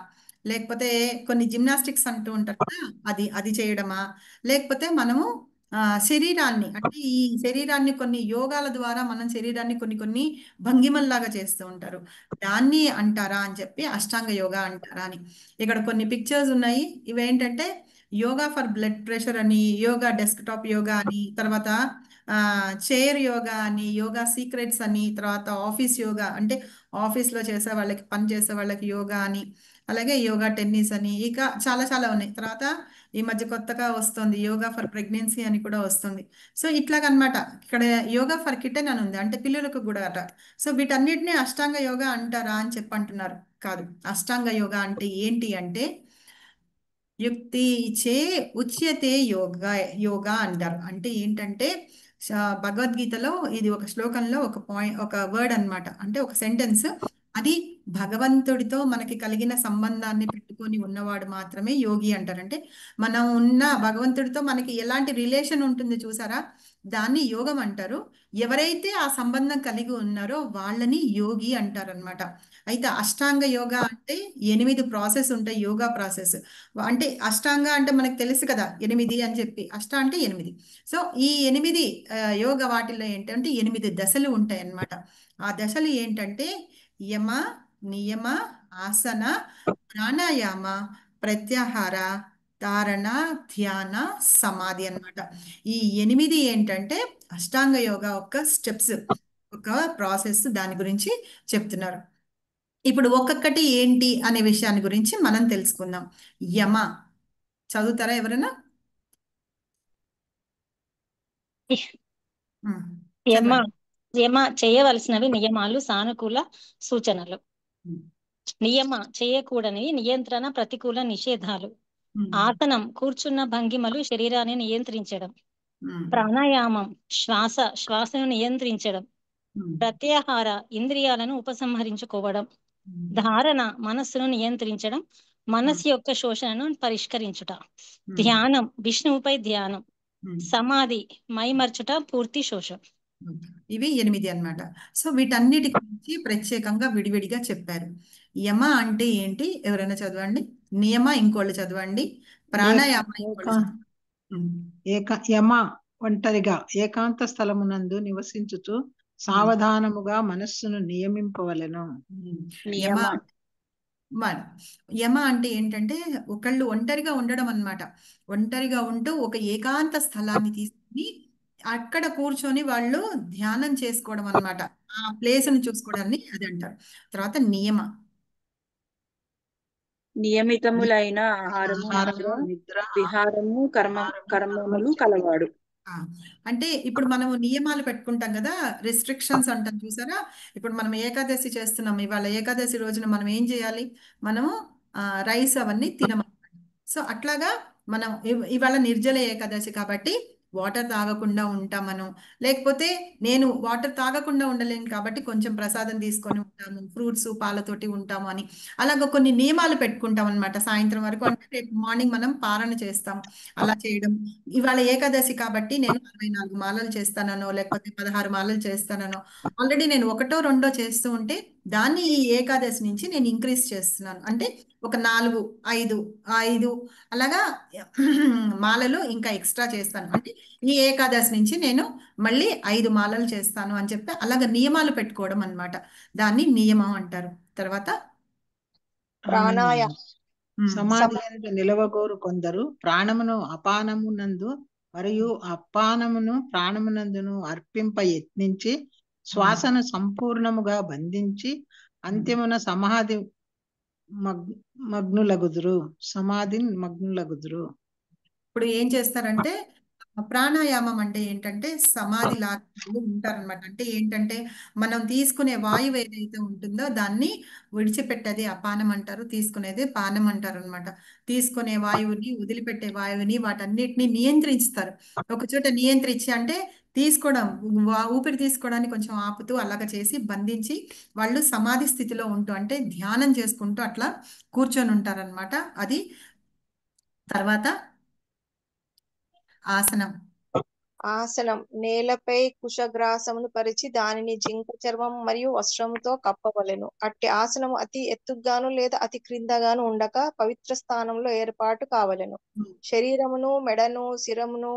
లేకపోతే కొన్ని జిమ్నాస్టిక్స్ అంటూ ఉంటారు కదా, అది అది చేయడమా, లేకపోతే మనము శరీరాన్ని అంటే ఈ శరీరాన్ని కొన్ని యోగాల ద్వారా మనం శరీరాన్ని కొన్ని కొన్ని భంగిమల్లాగా చేస్తూ ఉంటారు, దాన్ని అంటారా అని చెప్పి అష్టాంగ యోగా అంటారా అని. ఇక్కడ కొన్ని పిక్చర్స్ ఉన్నాయి. ఇవేంటంటే యోగా ఫర్ బ్లడ్ ప్రెషర్ అని, యోగా డెస్క్టాప్ యోగా అని, తర్వాత చైర్ యోగా అని, యోగా సీక్రెట్స్ అని, తర్వాత ఆఫీస్ యోగా అంటే ఆఫీస్లో చేసే వాళ్ళకి, పని చేసే వాళ్ళకి యోగా అని, అలాగే యోగా టెన్నిస్ అని, ఇక చాలా చాలా ఉన్నాయి. తర్వాత ఈ మధ్య కొత్తగా వస్తుంది యోగా ఫర్ ప్రెగ్నెన్సీ అని కూడా వస్తుంది. సో ఇట్లాగనమాట. ఇక్కడ యోగా ఫర్ కిటెన్ అని ఉంది, అంటే పిల్లలకు కూడా అట. సో వీటన్నిటిని అష్టాంగ యోగా అంటారా అని చెప్పి అంటున్నారు. కాదు. అష్టాంగ యోగా అంటే ఏంటి అంటే యుక్తి చే ఉచ్యతే యోగా యోగా అంటారు. అంటే ఏంటంటే భగవద్గీతలో ఇది ఒక శ్లోకంలో ఒక వర్డ్ అన్నమాట, అంటే ఒక సెంటెన్స్. అది భగవంతుడితో మనకి కలిగిన సంబంధాన్ని పెట్టుకొని ఉన్నవాడు మాత్రమే యోగి అంటారు. అంటే మనం ఉన్న భగవంతుడితో మనకి ఎలాంటి రిలేషన్ ఉంటుంది చూసారా, దాన్ని యోగం అంటారు. ఎవరైతే ఆ సంబంధం కలిగి ఉన్నారో వాళ్ళని యోగి అంటారు అనమాట. అయితే అష్టాంగ యోగా అంటే 8 ప్రాసెస్ ఉంటాయి యోగా ప్రాసెస్. అంటే అష్టాంగ అంటే మనకు తెలుసు కదా 8 అని చెప్పి, అష్ట అంటే 8. సో ఈ 8 యోగ వాటిల్లో ఏంటంటే 8 దశలు ఉంటాయి అన్నమాట. ఆ దశలు ఏంటంటే యమ, నియమ, ఆసన, ప్రాణాయామ, ప్రత్యాహార, ధారణ, ధ్యాన, సమాధి అన్నమాట. ఈ 8 ఏంటంటే అష్టాంగ యోగా ఒక స్టెప్స్, ఒక ప్రాసెస్, దాని గురించి చెప్తున్నారు. ఇప్పుడు ఒక్కొక్కటి ఏంటి అనే విషయాన్ని గురించి మనం తెలుసుకుందాం. యమ చదువుతారా ఎవరైనా? యమ యమ చేయవలసినవి నియమాలు, సానుకూల సూచనలు. నియమ చేయకూడని నియంత్రణ, ప్రతికూల నిషేధాలు. ఆసనం కూర్చున్న భంగిమలు, శరీరాన్ని నియంత్రించడం. ప్రాణాయామం శ్వాసను నియంత్రించడం. ప్రత్యాహార ఇంద్రియాలను ఉపసంహరించుకోవడం. ధారణ మనస్సును నియంత్రించడం, మనస్సు యొక్క శోషణను పరిష్కరించుట. ధ్యానం విష్ణువుపై ధ్యానం. సమాధి మైమర్చుట, పూర్తి శోషం. ఇవి 8 అన్నమాట. సో వీటన్నిటి గురించి ప్రత్యేకంగా విడివిడిగా చెప్పారు. యమ అంటే ఏంటి ఎవరైనా చదవండి. నియమ ఇంకోళ్ళు చదవండి. ప్రాణాయామ ఇంకోళ్ళు చదవండి. యమ ఒంటరిగా ఏకాంత స్థలమునందు నివసించుచు సావధానముగా మనస్సును నియమింపవలెను. యమ అంటే ఏంటంటే ఒకళ్ళు ఒంటరిగా ఉండడం అన్నమాట. ఒంటరిగా ఉంటూ ఒక ఏకాంత స్థలాన్ని తీసుకుని అక్కడ కూర్చొని వాళ్ళు ధ్యానం చేసుకోవడం అన్నమాట. ఆ ప్లేస్ని చూసుకోవడాన్ని అది అంటారు. తర్వాత నియమ, నియమితములైన ఆహారము, నిద్ర, విహారము, కర్మములు కలవాడు. అంటే ఇప్పుడు మనము నియమాలు పెట్టుకుంటాం కదా, రెస్ట్రిక్షన్స్ అంటాం చూసారా. ఇప్పుడు మనం ఏకాదశి చేస్తున్నాం, ఇవాళ ఏకాదశి రోజున మనం ఏం చేయాలి, మనము రైస్ అవన్నీ తినము. సో అట్లాగా మనం ఇవాళ నిర్జల ఏకాదశి కాబట్టి వాటర్ తాగకుండా ఉంటాం మనం. లేకపోతే నేను వాటర్ తాగకుండా ఉండలేను కాబట్టి కొంచెం ప్రసాదం తీసుకొని ఉంటాము, ఫ్రూట్స్ పాలతోటి ఉంటాము అని అలాగ కొన్ని నియమాలు పెట్టుకుంటాం అనమాట. సాయంత్రం వరకు అంటే రేపు మార్నింగ్ మనం పారణ చేస్తాం. అలా చేయడం, ఇవాళ ఏకాదశి కాబట్టి నేను 64 మాలలు చేస్తానో లేకపోతే 16 మాలలు చేస్తానో, ఆల్రెడీ నేను 1, 2 చేస్తూ ఉంటే దాన్ని ఈ ఏకాదశి నుంచి నేను ఇంక్రీజ్ చేస్తున్నాను. అంటే ఒక 4, 5 అలాగా మాలలు ఇంకా ఎక్స్ట్రా చేస్తాను. అంటే ఈ ఏకాదశి నుంచి నేను మళ్ళీ 5 మాలలు చేస్తాను అని చెప్పి అలాగ నియమాలు పెట్టుకోవడం అన్నమాట. దాన్ని నియమం అంటారు. తర్వాత సమాధి యందు నిలవగోరు కొందరు ప్రాణమును అపానమునందు మరియు అపానమును ప్రాణమునందును అర్పింప యత్నించి శ్వాసను సంపూర్ణముగా బంధించి అంత్యమున మగ్నులగుదురు. ఇప్పుడు ఏం చేస్తారంటే ప్రాణాయామం అంటే ఏంటంటే సమాధి లాగా ఉంటారనమాట. అంటే ఏంటంటే మనం తీసుకునే వాయువు ఏదైతే ఉంటుందో దాన్ని విడిచిపెట్టేది అపానం అంటారు, తీసుకునేది పానం అంటారు అనమాట. తీసుకునే వాయువుని, వదిలిపెట్టే వాయువుని, వాటన్నిటిని నియంత్రిస్తారు. ఒక చోట నియంత్రించి అంటే తీసుకోవడం, ఊపిరి తీసుకోవడానికి కొంచెం ఆపుతూ అలాగ చేసి బంధించి వాళ్ళు సమాధి స్థితిలో ఉంటూ అంటే ధ్యానం చేసుకుంటూ అట్లా కూర్చొని ఉంటారనమాట. అది తర్వాత ఆసనం. ఆసనం నేలపై కుశగ్రాసమును పరిచి దానిని జింక చర్మం మరియు వస్త్రముతో కప్పవలెను. అట్టి ఆసనము అతి ఎత్తుగాను లేదా అతి క్రిందగాను ఉండక పవిత్ర స్థానంలో ఏర్పాటు కావలెను. శరీరమును, మెడను, శిరమును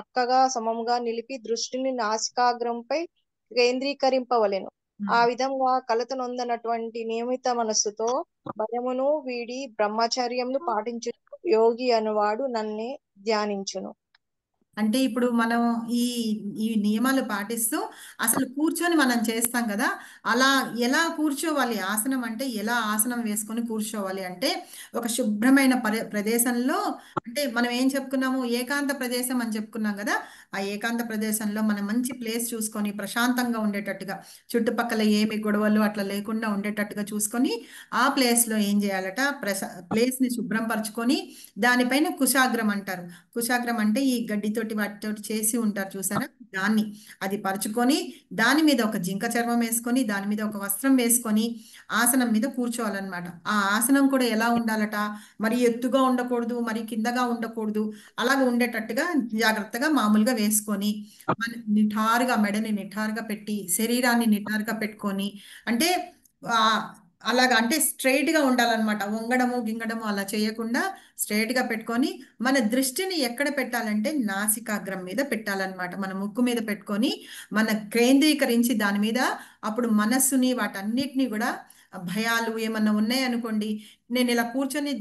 అక్కగా సమముగా నిలిపి దృష్టిని నాసికాగ్రంపై కేంద్రీకరింపవలెను. ఆ విధంగా కలత నొందనటువంటి నియమిత మనస్సుతో భయమును వీడి బ్రహ్మచర్యమును పాటించు యోగి అనువాడు నన్నే ధ్యానించును. అంటే ఇప్పుడు మనం ఈ ఈ నియమాలు పాటిస్తూ అసలు కూర్చొని మనం చేస్తాం కదా, అలా ఎలా కూర్చోవాలి? ఆసనం అంటే ఎలా ఆసనం వేసుకొని కూర్చోవాలి అంటే ఒక శుభ్రమైన ప్రదేశంలో, అంటే మనం ఏం చెప్పుకున్నాము, ఏకాంత ప్రదేశం అని చెప్పుకున్నాం కదా, ఆ ఏకాంత ప్రదేశంలో మనం మంచి ప్లేస్ చూసుకొని ప్రశాంతంగా ఉండేటట్టుగా, చుట్టుపక్కల ఏమి గొడవలు అట్లా లేకుండా ఉండేటట్టుగా చూసుకొని ఆ ప్లేస్లో ఏం చేయాలట, ప్లేస్ని శుభ్రం పరుచుకొని దానిపైన కుశాగ్రం అంటారు. కుశాగ్రం అంటే ఈ గడ్డితోటి వాటితోటి చేసి ఉంటారు చూసారా, దాన్ని అది పరుచుకొని దాని మీద ఒక జింక చర్మం వేసుకొని దాని మీద ఒక వస్త్రం వేసుకొని ఆసనం మీద కూర్చోవాలన్నమాట. ఆ ఆసనం కూడా ఎలా ఉండాలట, మరి ఎత్తుగా ఉండకూడదు, మరి కిందగా ఉండకూడదు, అలాగ ఉండేటట్టుగా జాగ్రత్తగా మామూలుగా వేసుకొని మన నిఠారుగా మెడని నిఠారుగా పెట్టి శరీరాన్ని నిఠారుగా పెట్టుకొని, అంటే ఆ అలాగా అంటే స్ట్రైట్ గా ఉండాలన్నమాట. వంగడము గింగడము అలా చేయకుండా స్ట్రైట్ గా పెట్టుకొని మన దృష్టిని ఎక్కడ పెట్టాలంటే నాసికాగ్రం మీద పెట్టాలన్నమాట. మన ముక్కు మీద పెట్టుకొని మన కేంద్రీకరించి దాని మీద అప్పుడు మనస్సుని వాటన్నిటిని కూడా, భయాలు ఏమన్నా ఉన్నాయనుకోండి, నేను ఇలా కూర్చొని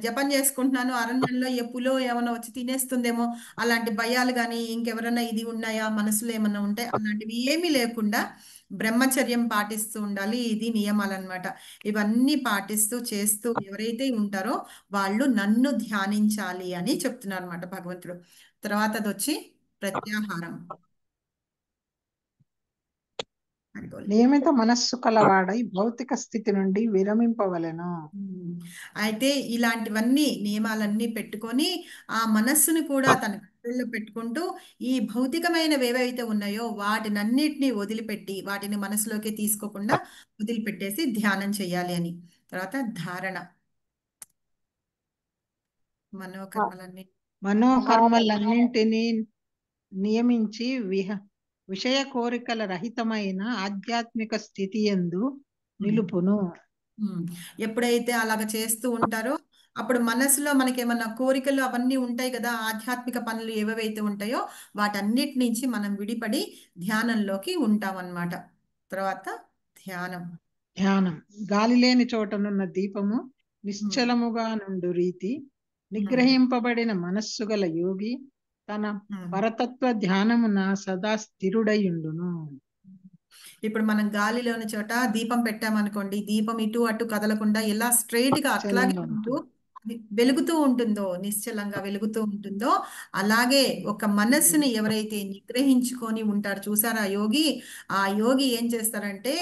జపం చేసుకుంటున్నాను, అరణ్యంలో ఏ పులో ఏమన్నా వచ్చి తినేస్తుందేమో అలాంటి భయాలు కానీ ఇంకెవరన్నా ఇది ఉన్నాయా మనసులో ఏమన్నా ఉంటే అలాంటివి ఏమీ లేకుండా బ్రహ్మచర్యం పాటిస్తూ ఉండాలి. ఇది నియమాలన్నమాట. ఇవన్నీ పాటిస్తూ చేస్తూ ఎవరైతే ఉంటారో వాళ్ళు నన్ను ధ్యానించాలి అని చెప్తున్నారు అనమాట భగవంతుడు. తర్వాత అది వచ్చి ప్రత్యాహారం. నియమిత మనస్సు కలవాడై భౌతిక స్థితి నుండి విరమింపవలెను. అయితే ఇలాంటివన్నీ నియమాలన్నీ పెట్టుకొని ఆ మనస్సును కూడా తన కంట్రోల్లో పెట్టుకుంటూ ఈ భౌతికమైనవి ఏవైతే ఉన్నాయో వాటినన్నిటినీ వదిలిపెట్టి వాటిని మనసులోకి తీసుకోకుండా వదిలిపెట్టేసి ధ్యానం చేయాలి అని. తర్వాత ధారణ. మనోకర్మలన్నింటినీ నియమించి విషయ కోరికల రహితమైన ఆధ్యాత్మిక స్థితి యందు నిలుపును. ఎప్పుడైతే అలాగ చేస్తూ ఉంటారో అప్పుడు మనసులో మనకేమన్నా కోరికలు అవన్నీ ఉంటాయి కదా, ఆధ్యాత్మిక పనులు ఏవైతే ఉంటాయో వాటన్నిటి నుంచి మనం విడిపడి ధ్యానంలోకి ఉంటామన్నమాట. తర్వాత ధ్యానం. ధ్యానం గాలి లేని చోటనున్న దీపము నిశ్చలముగా నుండు రీతి నిగ్రహింపబడిన మనస్సు గల యోగి తన పరతత్వ ధ్యానమున సదా స్థిరుడయుండును. ఇప్పుడు మనం గాలిలోని చోట దీపం పెట్టామనుకోండి, దీపం ఇటు అటు కదలకుండా ఎలా స్ట్రైట్ గా అట్లాగే ఉంటూ వెలుగుతూ ఉంటుందో, నిశ్చలంగా వెలుగుతూ ఉంటుందో, అలాగే ఒక మనస్సుని ఎవరైతే నిగ్రహించుకొని ఉంటారు చూసారా యోగి, ఆ యోగి ఏం చేస్తారంటే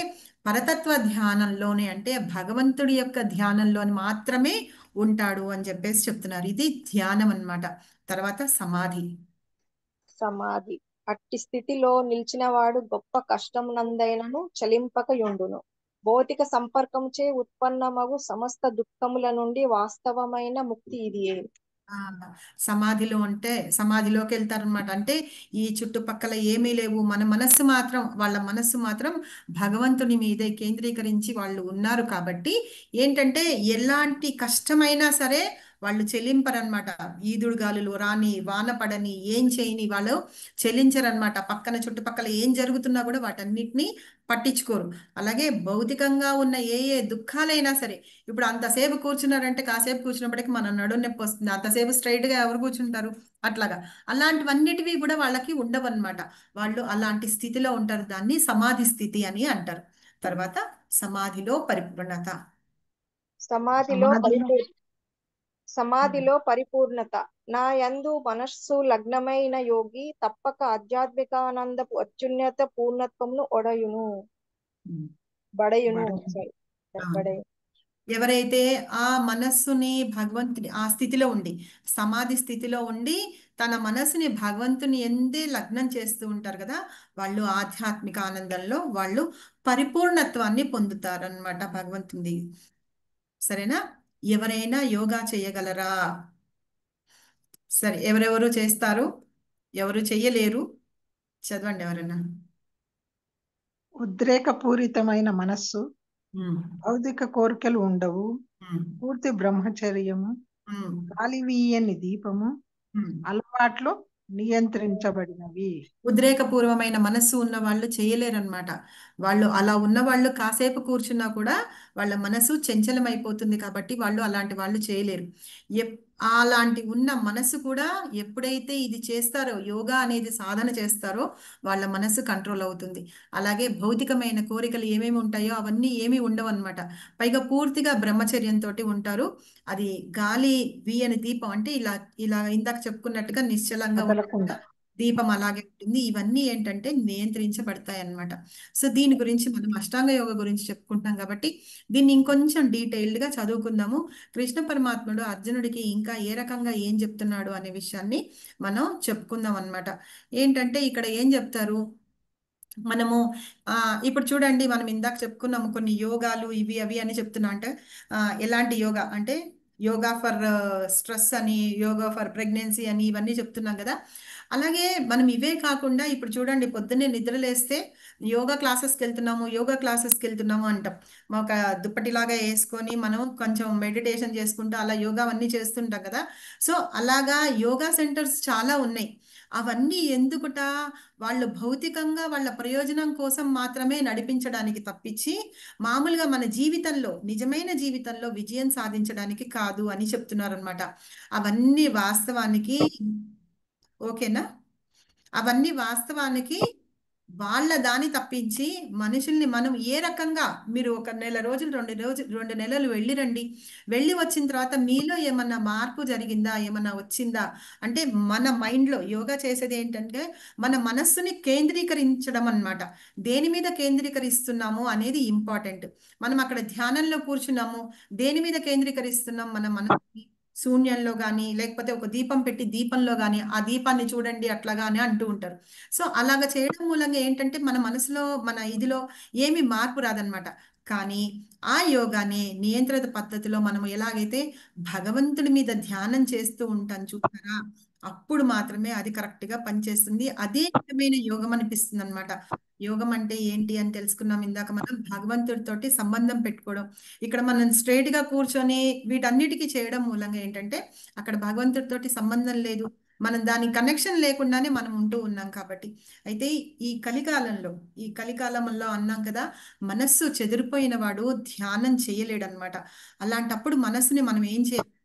పరతత్వ ధ్యానంలోనే, అంటే భగవంతుడి యొక్క ధ్యానంలోని మాత్రమే ఉంటాడు అని చెప్పేసి చెప్తున్నారు. ఇది ధ్యానం అన్నమాట. తర్వాత సమాధి. సమాధి అట్టి స్థితిలో నిలిచిన వాడు గొప్ప కష్టమునందైనను చలింపకయుండును. భౌతిక సంపర్కముచే ఉత్పన్నమగు సమస్త దుఃఖముల నుండి వాస్తవమైన ముక్తి ఇదియే. సమాధిలో ఉంటే సమాధిలోకి వెళ్తారనమాట. అంటే ఈ చుట్టుపక్కల ఏమీ లేవు, మన మనస్సు మాత్రం, వాళ్ళ మనస్సు మాత్రం భగవంతుని మీదే కేంద్రీకరించి వాళ్ళు ఉన్నారు కాబట్టి ఏంటంటే ఎలాంటి కష్టమైనా సరే వాళ్ళు చెల్లింపరనమాట. ఈదుడు గాలులు రాని వాన పడని ఏం చేయని వాళ్ళు చెల్లించరనమాట. పక్కన చుట్టుపక్కల ఏం జరుగుతున్నా కూడా వాటన్నిటిని పట్టించుకోరు. అలాగే భౌతికంగా ఉన్న ఏ ఏ దుఃఖాలైనా సరే, ఇప్పుడు అంతసేపు కూర్చున్నారంటే కాసేపు కూర్చున్నప్పటికీ మన నడుము నొప్పి వస్తుంది, అంతసేపు స్ట్రైట్ గా ఎవరు కూర్చుంటారు, అట్లాగా అలాంటివన్నిటివి కూడా వాళ్ళకి ఉండవన్నమాట. వాళ్ళు అలాంటి స్థితిలో ఉంటారు, దాన్ని సమాధి స్థితి అని అంటారు. తర్వాత సమాధిలో పరిపూర్ణత. సమాధిలో పరిపూర్ణత నా యందు మనస్సు లగ్నమైన యోగి తప్పక ఆధ్యాత్మికానందపు అత్యున్నత పూర్ణత్వమును ఒడయును బడయును సారీ బడయును. ఎవరైతే ఆ మనస్సుని భగవంతుని ఆ స్థితిలో ఉండి సమాధి స్థితిలో ఉండి తన మనస్సుని భగవంతుని ఎందే లగ్నం చేస్తూ ఉంటారు కదా, వాళ్ళు ఆధ్యాత్మిక ఆనందంలో వాళ్ళు పరిపూర్ణత్వాన్ని పొందుతారన్నమాట భగవంతుని. సరేనా? ఎవరైనా యోగా చేయగలరా? సరే, ఎవరెవరు చేస్తారు, ఎవరు చెయ్యలేరు చదవండి ఎవరైనా. ఉద్రేకపూరితమైన మనస్సు, భౌతిక కోరికలు ఉండవు, పూర్తి బ్రహ్మచర్యము, గాలి వీయని దీపము, అలవాట్లు నియంత్రించబడినవి. ఉద్రేకపూర్వమైన మనస్సు ఉన్న వాళ్ళు చేయలేరన్నమాట. వాళ్ళు అలా ఉన్న వాళ్ళు కాసేపు కూర్చున్నా కూడా వాళ్ళ మనసు చంచలమైపోతుంది కాబట్టి వాళ్ళు అలాంటి వాళ్ళు చేయలేరు. అలాంటి ఉన్న మనసు కూడా ఎప్పుడైతే ఇది చేస్తారో, యోగా అనేది సాధన చేస్తారో వాళ్ళ మనసు కంట్రోల్ అవుతుంది. అలాగే భౌతికమైన కోరికలు ఏమేమి ఉంటాయో అవన్నీ ఏమీ ఉండవు అనమాట. పైగా పూర్తిగా బ్రహ్మచర్యంతో ఉంటారు. అది గాలి వీయని దీపం అంటే ఇలా ఇలా ఇందాక చెప్పుకున్నట్టుగా నిశ్చలంగా కదలకుండా దీపం అలాగే ఉంటుంది. ఇవన్నీ ఏంటంటే నియంత్రించబడతాయి అన్నమాట. సో దీని గురించి మనం అష్టాంగ యోగ గురించి చెప్పుకుంటున్నాం కాబట్టి దీన్ని ఇంకొంచెం డీటెయిల్డ్గా చదువుకుందాము. కృష్ణ పరమాత్ముడు అర్జునుడికి ఇంకా ఏ రకంగా ఏం చెప్తున్నాడు అనే విషయాన్ని మనం చెప్పుకుందాం అన్నమాట. ఏంటంటే ఇక్కడ ఏం చెప్తారు, మనము ఇప్పుడు చూడండి, మనం ఇందాక చెప్పుకున్నాము కొన్ని యోగాలు ఇవి అవి అని చెప్తున్నా. అంటే ఎలాంటి యోగా అంటే యోగా ఫర్ స్ట్రెస్ అని, యోగా ఫర్ ప్రెగ్నెన్సీ అని ఇవన్నీ చెప్తున్నాం కదా. అలాగే మనం ఇవే కాకుండా ఇప్పుడు చూడండి, పొద్దున్నే నిద్రలేస్తే యోగా క్లాసెస్కి వెళ్తున్నాము, యోగా క్లాసెస్కి వెళ్తున్నాము అంటాం. ఒక దుప్పటిలాగా వేసుకొని మనం కొంచెం మెడిటేషన్ చేసుకుంటూ అలా యోగా అవన్నీ చేస్తుంటాం కదా. సో అలాగా యోగా సెంటర్స్ చాలా ఉన్నాయి. అవన్నీ ఎందుకుట, వాళ్ళు భౌతికంగా వాళ్ళ ప్రయోజనం కోసం మాత్రమే నడిపించడానికి తప్పించి మామూలుగా మన జీవితంలో నిజమైన జీవితంలో విజయం సాధించడానికి కాదు అని చెప్తున్నారు అనమాట. అవన్నీ వాస్తవానికి ఓకేనా? అవన్నీ వాస్తవానికి వాళ్ళ దాని తప్పించి మనుషుల్ని మనం ఏ రకంగా, మీరు ఒక నెల రోజులు 2 నెలలు వెళ్ళిరండి, వెళ్ళి వచ్చిన తర్వాత మీలో ఏమన్నా మార్పు జరిగిందా, ఏమన్నా వచ్చిందా అంటే మన మైండ్లో యోగా చేసేది ఏంటంటే మన మనస్సుని కేంద్రీకరించడం అన్నమాట. దేని మీద కేంద్రీకరిస్తున్నాము అనేది ఇంపార్టెంట్. మనం అక్కడ ధ్యానంలో కూర్చున్నాము, దేని మీద కేంద్రీకరిస్తున్నాం, మన మనసుని శూన్యంలో కానీ లేకపోతే ఒక దీపం పెట్టి దీపంలో కానీ ఆ దీపాన్ని చూడండి అట్లా కానీ అంటూ ఉంటారు. సో అలాగ చేయడం మూలంగా ఏంటంటే మన మనసులో మన ఇదిలో ఏమి మార్పు రాదనమాట. కానీ ఆ యోగాని నియంత్రిత పద్ధతిలో మనం ఎలాగైతే భగవంతుడి మీద ధ్యానం చేస్తూ ఉంటాం చూస్తారా, అప్పుడు మాత్రమే అది కరెక్ట్గా పనిచేస్తుంది. అదే నిజమైన యోగం అనిపిస్తుంది అనమాట. యోగం అంటే ఏంటి అని తెలుసుకున్నాం ఇందాక. మనం భగవంతుడితోటి సంబంధం పెట్టుకోవడం. ఇక్కడ మనం స్ట్రైట్గా కూర్చొని వీటన్నిటికీ చేయడం మూలంగా ఏంటంటే అక్కడ భగవంతుడితోటి సంబంధం లేదు, మనం దాని కనెక్షన్ లేకుండానే మనం ఉంటూ ఉన్నాం కాబట్టి. అయితే ఈ కలికాలంలో అన్నాం కదా, మనస్సు చెదిరిపోయిన వాడు ధ్యానం చేయలేడనమాట. అలాంటప్పుడు మనస్సుని మనం ఏం చేయాలంటే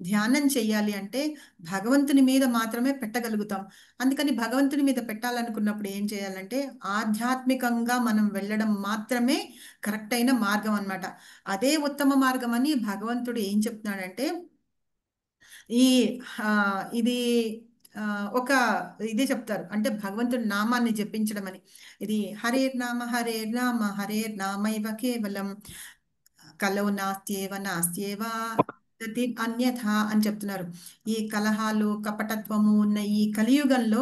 ధ్యానం చెయ్యాలి అంటే భగవంతుని మీద మాత్రమే పెట్టగలుగుతాం. అందుకని భగవంతుని మీద పెట్టాలనుకున్నప్పుడు ఏం చేయాలంటే ఆధ్యాత్మికంగా మనం వెళ్ళడం మాత్రమే కరెక్ట్ అయిన మార్గం అన్నమాట. అదే ఉత్తమ మార్గం అని భగవంతుడు ఏం చెప్తున్నాడంటే ఈ ఇది ఒక ఇదే చెప్తారు, అంటే భగవంతుడి నామాన్ని జపించడం అని. ఇది హరేర్నామ హరేర్నామ హరేర్నామైవ కేవలం కలో నాస్త్యేవ తది అన్యథా అని చెప్తున్నారు. ఈ కలహాలు కపటత్వము ఉన్న ఈ కలియుగంలో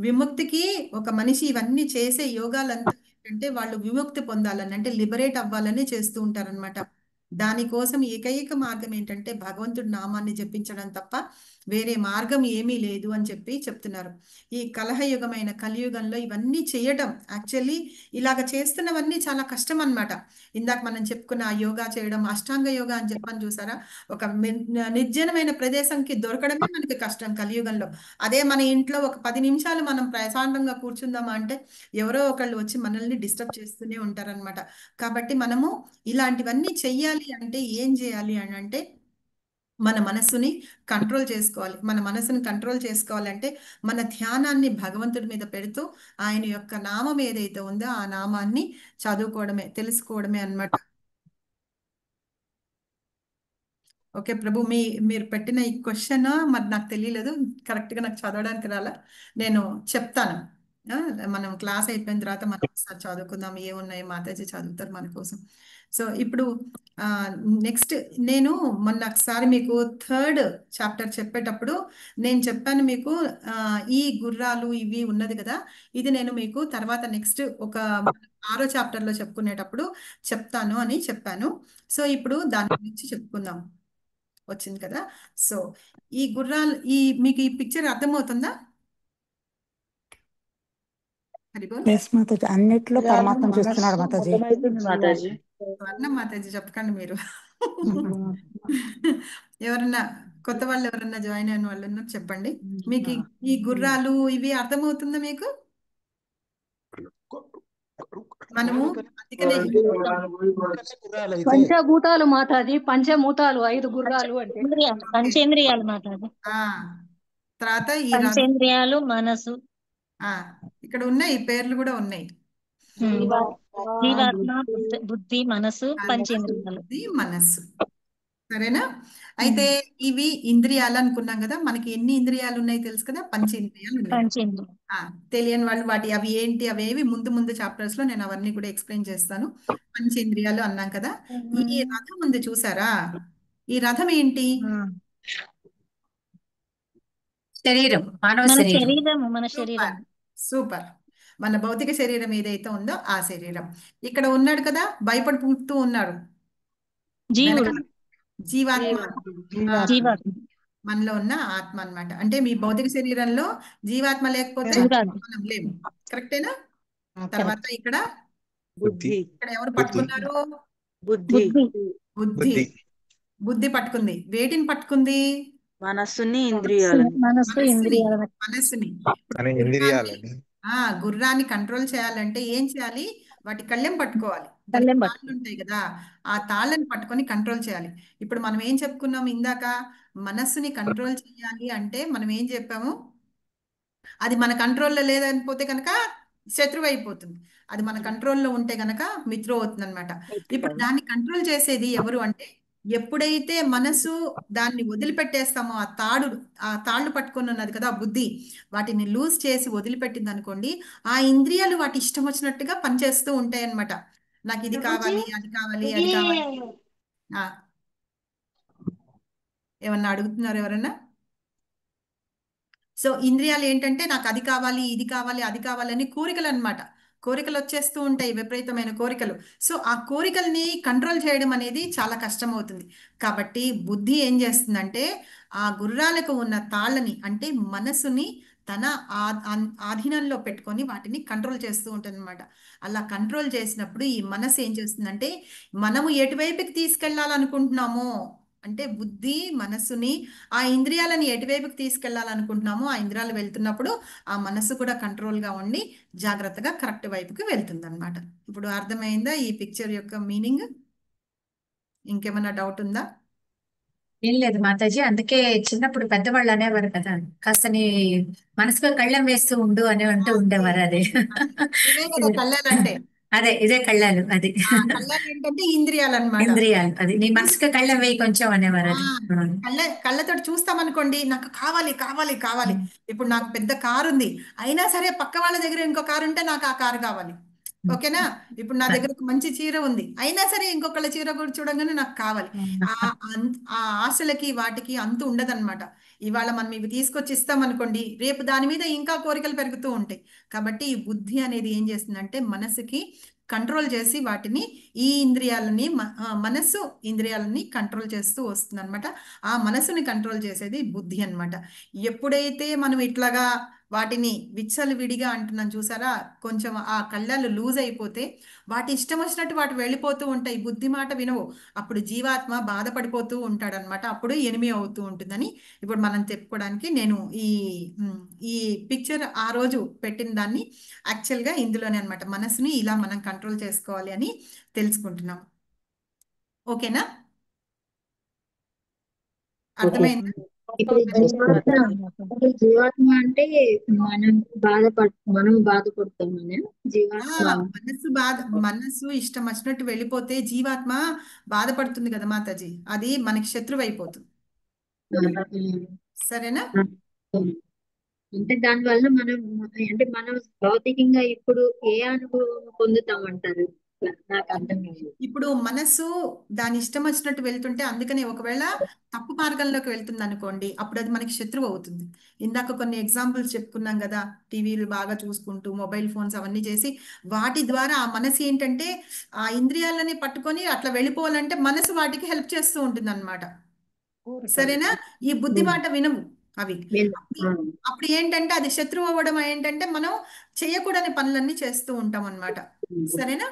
విముక్తికి ఒక మనిషి ఇవన్నీ చేసే యోగాలంతా ఏంటంటే వాళ్ళు విముక్తి పొందాలని, అంటే లిబరేట్ అవ్వాలని చేస్తూ ఉంటారనమాట. దానికోసం ఏకైక మార్గం ఏంటంటే భగవంతుడి నామాన్ని జపించడం తప్ప వేరే మార్గం ఏమీ లేదు అని చెప్పి చెప్తున్నారు. ఈ కలహయుగమైన కలియుగంలో ఇవన్నీ చేయడం యాక్చువల్లీ ఇలాగ చేస్తున్నవన్నీ చాలా కష్టం అన్నమాట. ఇందాక మనం చెప్పుకున్న ఆ యోగా చేయడం, అష్టాంగ యోగా అని చెప్పని చూసారా, ఒక నిర్జనమైన ప్రదేశంకి దొరకడమే మనకి కష్టం కలియుగంలో. అదే మన ఇంట్లో ఒక 10 నిమిషాలు మనం ప్రశాంతంగా కూర్చుందామా అంటే ఎవరో ఒకళ్ళు వచ్చి మనల్ని డిస్టర్బ్ చేస్తూనే ఉంటారనమాట. కాబట్టి మనము ఇలాంటివన్నీ చెయ్యాలి అంటే ఏం చేయాలి అని అంటే మన మనస్సుని కంట్రోల్ చేసుకోవాలి. మన మనసుని కంట్రోల్ చేసుకోవాలంటే మన ధ్యానాన్ని భగవంతుడి మీద పెడుతూ ఆయన యొక్క నామం ఏదైతే ఉందో ఆ నామాన్ని చదువుకోవడమే, తెలుసుకోవడమే అన్నమాట. ఓకే ప్రభు, మీరు పెట్టిన ఈ క్వశ్చన్ మరి నాకు తెలియలేదు, కరెక్ట్గా నాకు చదవడానికి రాలా. నేను చెప్తాను. ఆ, మనం క్లాస్ అయిపోయిన తర్వాత మనం ఒకసారి చదువుకుందాం, ఏమున్నాయి మాతాజీ చదువుతారు మన కోసం. సో ఇప్పుడు నెక్స్ట్ నేను మొన్న ఒకసారి మీకు 3rd చాప్టర్ చెప్పేటప్పుడు నేను చెప్పాను మీకు, ఈ గుర్రాలు ఇవి ఉన్నది కదా, ఇది నేను మీకు తర్వాత నెక్స్ట్ ఒక 6వ చాప్టర్లో చెప్పుకునేటప్పుడు చెప్తాను అని చెప్పాను. సో ఇప్పుడు దాని గురించి చెప్పుకుందాం. వచ్చింది కదా. సో ఈ గుర్రాలు, మీకు ఈ పిక్చర్ అర్థమవుతుందా హరిబోల్? ఎస్ మాతాజీ, అన్నిట్లో పరమాత్మ చూస్తున్నాడు మనస్సు, మాతాజీ. అర్థమవుతుంది మాతాజీ. స్వర్ణ మాతాజీ చెప్పకండి మీరు. ఎవరన్నా కొత్త వాళ్ళు ఎవరన్నా జాయిన్ అయిన వాళ్ళు ఉన్నారు చెప్పండి. మీకు ఈ గుర్రాలు ఇవి అర్థమవుతుందా మీకు? మనము అందుకనే పంచభూతాలు మాతాజీ, పంచభూతాలు 5 గుర్రాలు అంటే పంచేంద్రియాలు మాతాజీ. తర్వాత ఈ పంచేంద్రియాలు, మనసు, ఇక్కడ ఉన్నాయి పేర్లు కూడా ఉన్నాయి. జీవాత్మ, బుద్ధి, మనసు, పంచేంద్రియాలు, మనస్సు. సరేనా? అయితే ఇవి ఇంద్రియాలు అనుకున్నాం కదా. మనకి ఎన్ని ఇంద్రియాలు ఉన్నాయి తెలుసు కదా, పంచేంద్రియాలు ఉన్నాయి. తెలియని వాళ్ళు అవి ఏంటి అవేవి ముందు చాప్టర్స్ లో నేను అవన్నీ కూడా ఎక్స్ప్లెయిన్ చేస్తాను. పంచేంద్రియాలు అన్నాం కదా. ఈ రథం ఉంది చూసారా, ఈ రథం ఏంటి? శరీరం, మానవ శరీరం. సూపర్. మన భౌతిక శరీరం ఏదైతే ఉందో ఆ శరీరం. ఇక్కడ ఉన్నాడు కదా, భయపడుతూ ఉన్నాడు, జీవాత్మ, మనలో ఉన్న ఆత్మ అన్నమాట. అంటే మీ భౌతిక శరీరంలో జీవాత్మ లేకపోతే మనం లేము. కరెక్టేనా? తర్వాత ఇక్కడ ఎవరు పట్టుకున్నారు? బుద్ధి పట్టుకుంది. వేటిని పట్టుకుంది? మనస్సుని, ఇంద్రియాలని. మనస్సుని. ఇంద్రియాలని. గుర్రాన్ని కంట్రోల్ చేయాలంటే ఏం చేయాలి? వాటి కళ్ళెం పట్టుకోవాలి. తాళ్ళు ఉంటాయి కదా, ఆ తాళ్ళని పట్టుకొని కంట్రోల్ చేయాలి. ఇప్పుడు మనం ఏం చెప్పుకున్నాం ఇందాక, మనస్సుని కంట్రోల్ చేయాలి అంటే మనం ఏం చెప్పాము? అది మన కంట్రోల్లో లేదనిపోతే కనుక శత్రువు అయిపోతుంది, అది మన కంట్రోల్లో ఉంటే కనుక మిత్రు అవుతుంది అనమాట. ఇప్పుడు దాన్ని కంట్రోల్ చేసేది ఎవరు అంటే, ఎప్పుడైతే మనసు దాన్ని వదిలిపెట్టేస్తామో, ఆ తాళ్ళు పట్టుకొని ఉన్నది కదా బుద్ధి, వాటిని లూజ్ చేసి వదిలిపెట్టింది అనుకోండి, ఆ ఇంద్రియాలు వాటి ఇష్టం వచ్చినట్టుగా పనిచేస్తూ ఉంటాయి అన్నమాట. నాకు ఇది కావాలి, అది కావాలి, అది కావాలి. ఏమన్నా అడుగుతున్నారు ఎవరన్నా? సో ఇంద్రియాలు ఏంటంటే, నాకు అది కావాలి, ఇది కావాలి, అది కావాలని కోరికలు అన్నమాట. కోరికలు వచ్చేస్తూ ఉంటాయి, విపరీతమైన కోరికలు. సో ఆ కోరికల్ని కంట్రోల్ చేయడం అనేది చాలా కష్టం అవుతుంది. కాబట్టి బుద్ధి ఏం చేస్తుందంటే, ఆ గుర్రాలకు ఉన్న తాళ్ళని అంటే మనసుని తన ఆధీనంలో పెట్టుకొని వాటిని కంట్రోల్ చేస్తూ ఉంటుంది అనమాట. అలా కంట్రోల్ చేసినప్పుడు ఈ మనసు ఏం చేస్తుందంటే, మనము ఎటువైపుకి తీసుకెళ్లాలనుకుంటున్నామో, అంటే బుద్ధి మనస్సుని, ఆ ఇంద్రియాలని ఎటువైపుకి తీసుకెళ్లాలనుకుంటున్నామో ఆ ఇంద్రియాలు వెళ్తున్నప్పుడు ఆ మనస్సు కూడా కంట్రోల్గా ఉండి జాగ్రత్తగా కరెక్ట్ వైపుకి వెళ్తుంది అనమాట. ఇప్పుడు అర్థమైందా ఈ పిక్చర్ యొక్క మీనింగ్? ఇంకేమైనా డౌట్ ఉందా? ఏం లేదు మాతాజీ, అందుకే చిన్నప్పుడు పెద్దవాళ్ళు అనేవారు కదా, కాస్త నీ మనసులో కళ్ళెం వేస్తూ ఉండు అని అంటూ ఉండేవారు. అదే ఇవే కదా కళ్ళాలంటే. అదే ఇదే కళ్ళాలు. అది కళ్ళాలు ఏంటంటే ఇంద్రియాలు అన్నమాట. ఇంద్రియాలు, అది నీ మనసుకు కళ్ళెం వేయి కొంచెం అనేవారు. అది కళ్ళతోటి చూస్తామనుకోండి, నాకు కావాలి కావాలి కావాలి. ఇప్పుడు నాకు పెద్ద కారు ఉంది, అయినా సరే పక్క వాళ్ళ దగ్గర ఇంకో కారు ఉంటే నాకు ఆ కారు కావాలి. ఓకేనా? ఇప్పుడు నా దగ్గర ఒక మంచి చీర ఉంది, అయినా సరే ఇంకొకళ్ళ చీర కూడా చూడంగానే నాకు కావాలి. ఆ ఆశలకి వాటికి అంతు ఉండదన్నమాట. ఇవాళ మనం ఇవి తీసుకొచ్చి ఇస్తామనుకోండి, రేపు దాని మీద ఇంకా కోరికలు పెరుగుతూ ఉంటాయి. కాబట్టి ఈ బుద్ధి అనేది ఏం చేస్తుందంటే, మనసుకి కంట్రోల్ చేసి వాటిని, ఈ ఇంద్రియాలని, మనస్సు ఇంద్రియాలని కంట్రోల్ చేస్తూ వస్తుంది అనమాట. ఆ మనసుని కంట్రోల్ చేసేది బుద్ధి అన్నమాట. ఎప్పుడైతే మనం ఇట్లాగా వాటిని విచ్చలవిడిగా అంటున్నాం చూసారా, కొంచెం ఆ కళ్ళాలు లూజ్ అయిపోతే వాటి ఇష్టం వచ్చినట్టు వాటి వెళ్ళిపోతూ ఉంటాయి, బుద్ధి మాట వినవు. అప్పుడు జీవాత్మ బాధపడిపోతూ ఉంటాడనమాట. అప్పుడు ఎనిమి అవుతూ ఉంటుందని ఇప్పుడు మనం చెప్పుకోవడానికి నేను ఈ పిక్చర్ ఆ రోజు పెట్టిన దాన్ని యాక్చువల్గా ఇందులోనే అనమాట. మనసుని ఇలా మనం కంట్రోల్ చేసుకోవాలి అని తెలుసుకుంటున్నాం. ఓకేనా? అర్థమైందా? ఇప్పుడు జీవాత్మ అంటే మనం బాధపడుతున్నాం జీవాత్మ. మనస్సు ఇష్టం వచ్చినట్టు వెళ్ళిపోతే జీవాత్మ బాధపడుతుంది కదా మాతాజీ, అది మనకి శత్రువు అయిపోతుంది. సరేనా? అంటే దానివల్ల మనం భౌతికంగా ఇప్పుడు ఏ అనుభవం పొందుతామంటారు? నాకు అర్థం కాదు. ఇప్పుడు మనస్సు దాని ఇష్టం వచ్చినట్టు వెళ్తుంటే, అందుకని ఒకవేళ తప్పు మార్గంలోకి వెళ్తుంది అనుకోండి, అప్పుడు అది మనకి శత్రువు అవుతుంది. ఇందాక కొన్ని ఎగ్జాంపుల్స్ చెప్పుకున్నాం కదా, టీవీలు బాగా చూసుకుంటూ మొబైల్ ఫోన్స్ అవన్నీ చేసి వాటి ద్వారా ఆ మనసు ఏంటంటే ఆ ఇంద్రియాలని పట్టుకొని అట్లా వెళ్ళిపోవాలంటే మనసు వాటికి హెల్ప్ చేస్తూ ఉంటుంది అన్నమాట. సరేనా? ఈ బుద్ధి మాట వినవు అవి. అప్పుడు ఏంటంటే అది శత్రువు అవ్వడం ఏంటంటే మనం చేయకూడని పనులన్నీ చేస్తూ ఉంటాం అన్నమాట. సరేనా?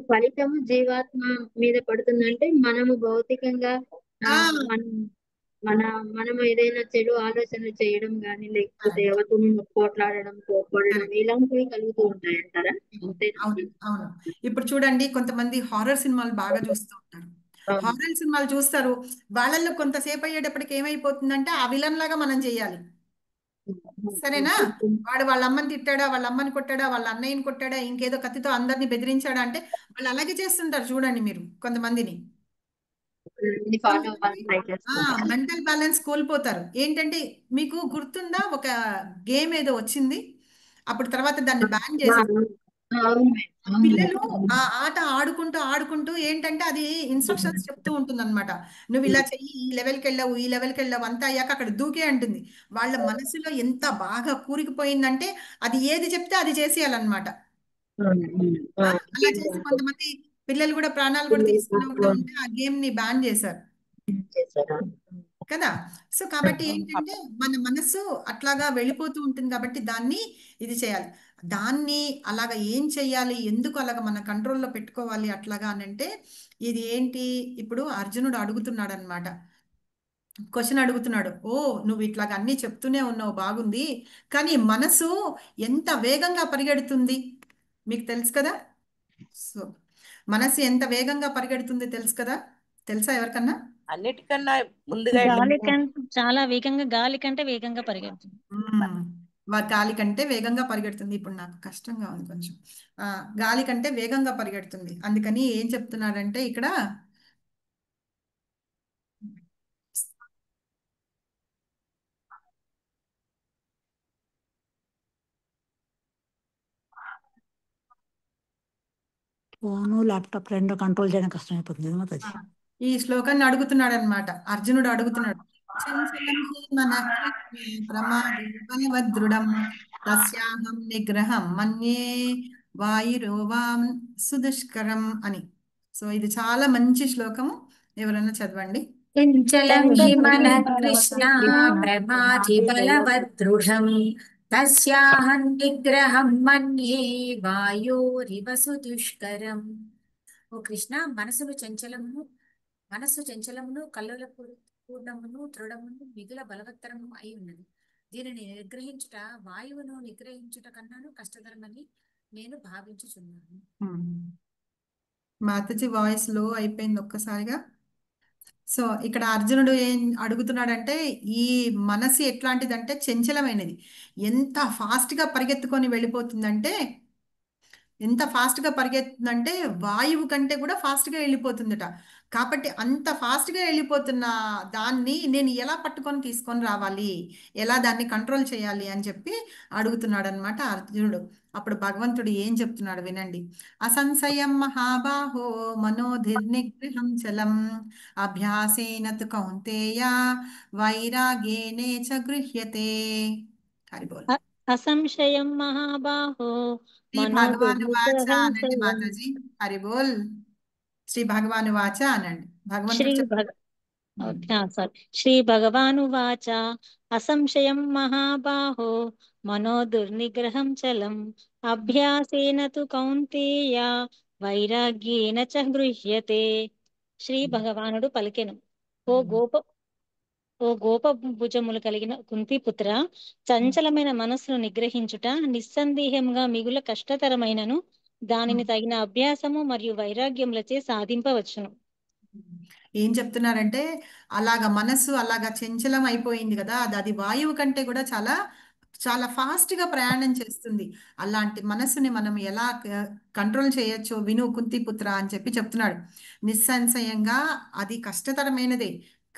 ఫలితము జీవాత్మ మీద పడుతుందంటే మనము భౌతికంగా మనం ఏదైనా చెడు ఆలోచనలు చేయడం గాని, లేకపోతే ఎవరితో పోట్లాడడం, కోపడడం ఇలాంటివి కలుగుతూ ఉంటాయంటారా? అవును. ఇప్పుడు చూడండి, కొంతమంది హారర్ సినిమాలు బాగా చూస్తూ ఉంటారు. హారర్ సినిమాలు చూస్తారు, వాళ్ళల్లో కొంతసేపు అయ్యేటప్పటికి ఏమైపోతుందంటే ఆ విలన్ లాగా మనం చేయాలి. సరేనా? వాడు వాళ్ళ అమ్మని తిట్టాడా, వాళ్ళ అమ్మని కొట్టాడా, వాళ్ళ అన్నయ్యని కొట్టాడా, ఇంకేదో కత్తితో అందరిని బెదిరించాడా అంటే వాళ్ళు అలాగే చేస్తుంటారు. చూడండి మీరు కొంతమందిని. మెంటల్ బ్యాలెన్స్ కోల్పోతారు. ఏంటంటే మీకు గుర్తుందా, ఒక గేమ్ ఏదో వచ్చింది, అప్పుడు తర్వాత దాన్ని బ్యాన్ చేసేసారు. పిల్లలు ఆ ఆట ఆడుకుంటూ ఆడుకుంటూ ఏంటంటే అది ఇన్స్ట్రక్షన్స్ చెప్తూ ఉంటుంది అనమాట. నువ్వు ఇలా చెయ్యి, ఈ లెవెల్కి వెళ్ళావు, ఈ లెవెల్కి వెళ్ళావు, అంతా అయ్యాక అక్కడ దూకే అంటుంది. వాళ్ళ మనసులో ఎంత బాగా కూరుకుపోయిందంటే అది ఏది చెప్తే అది చేసేయాలన్నమాట. అలా చేసి కొంతమంది పిల్లలు కూడా ప్రాణాలు కూడా తీసుకుని కూడా ఉంటే ఆ గేమ్ ని బ్యాన్ చేశారు కదా. సో కాబట్టి ఏంటంటే మన మనసు అట్లాగా వెళ్ళిపోతూ ఉంటుంది కాబట్టి దాన్ని ఇది చేయాలి. దాన్ని అలాగా ఏం చెయ్యాలి, ఎందుకు అలాగా మన కంట్రోల్లో పెట్టుకోవాలి అట్లాగా అని అంటే, ఇది ఏంటి, ఇప్పుడు అర్జునుడు అడుగుతున్నాడు అనమాట, క్వశ్చన్ అడుగుతున్నాడు. ఓ నువ్వు ఇట్లాగా అన్నీ చెప్తూనే ఉన్నావు, బాగుంది, కానీ మనసు ఎంత వేగంగా పరిగెడుతుంది మీకు తెలుసు కదా. సో మనసు ఎంత వేగంగా పరిగెడుతుంది తెలుసు కదా, తెలుసా ఎవరికన్నా? అన్నిటికన్నా ముందుగా చాలా వేగంగా, గాలి కంటే వేగంగా పరిగెడుతుంది. గాలి కంటే వేగంగా పరిగెడుతుంది. ఇప్పుడు నాకు కష్టంగా ఉంది కొంచెం. గాలి కంటే వేగంగా పరిగెడుతుంది. అందుకని ఏం చెప్తున్నాడంటే ఇక్కడ ఫోను ల్యాప్టాప్ రెండు కంట్రోల్ చేయడం కష్టం అయిపోతుంది మాతాజీ. ఈ శ్లోకాన్ని అడుగుతున్నాడు అనమాట, అర్జునుడు అడుగుతున్నాడు. చంచలం హి మనః ప్రమాదే బలవదృఢం తస్యాహం నిగ్రహం మన్యే వాయురోవాం సుదుష్కరం అని. సో ఇది చాలా మంచి శ్లోకము, ఎవరైనా చదవండి. చంచలం హి మనః కృష్ణ ప్రమాది బలవదృఢం తస్యాహం నిగ్రహం మన్యే వాయోరివ సుదుష్కరం. ఓ కృష్ణ, మనస్సు చంచలమును కల్లోల పూర్ణమును దృఢమును మిగుల బలవత్తరము అయి ఉన్నది. దీనిని నిగ్రహించుట వాయువును నిగ్రహించుట కన్నాను కష్టతరమని నేను భావించుచున్నాను. మాతాజీ వాయిస్ లో అయిపోయింది ఒక్కసారిగా. సో ఇక్కడ అర్జునుడు ఏం అడుగుతున్నాడంటే, ఈ మనసు ఎట్లాంటిదంటే చంచలమైనది, ఎంత ఫాస్ట్గా పరిగెత్తుకొని వెళ్ళిపోతుందంటే, ఎంత ఫాస్ట్గా పరిగెత్తుందంటే వాయువు కంటే కూడా ఫాస్ట్గా వెళ్ళిపోతుందట. కాబట్టి అంత ఫాస్ట్గా వెళ్ళిపోతున్న దాన్ని నేను ఎలా పట్టుకొని తీసుకొని రావాలి, ఎలా దాన్ని కంట్రోల్ చేయాలి అని చెప్పి అడుగుతున్నాడు అనమాట అర్జునుడు. అప్పుడు భగవంతుడు ఏం చెప్తున్నాడు వినండి. అసంశయం మహాబాహో మనోధిర్నిగ్రహం చలం అభ్యాసేన తు కౌంతేయ వైరాగ్యేనే చ గృహ్యతే. హరిబోల్. అసంశయం మహాబాహో శ్రీ భగవాను వాచ అనండి మాతాజీ. హరిబోల్. శ్రీ భగవాను వాచ అనండి. శ్రీ భగవానువాచ అసంశయం మహాబాహో మనో దుర్నిగ్రహం చలం అభ్యాసేన తు కౌంతేయ వైరాగ్యేన చ గృహ్యతే. శ్రీ భగవానుడు పలికెను, ఓ గోప భుజములు కలిగిన కుంతిపుత్ర, చంచలమైన మనస్సును నిగ్రహించుట నిస్సందేహంగా మిగుల కష్టతరమైనను దానిని తగిన అభ్యాసము మరియు వైరాగ్యములచే సాధింపవచ్చును. ఏం చెప్తున్నారంటే అలాగా మనస్సు అలాగా చంచలం అయిపోయింది కదా, అది వాయువు కంటే కూడా చాలా చాలా ఫాస్ట్ గా ప్రయాణం చేస్తుంది. అలాంటి మనస్సుని మనం ఎలా కంట్రోల్ చేయొచ్చో విను కుంతిపుత్ర అని చెప్పి చెప్తున్నాడు. నిస్సంశయంగా అది కష్టతరమైనదే,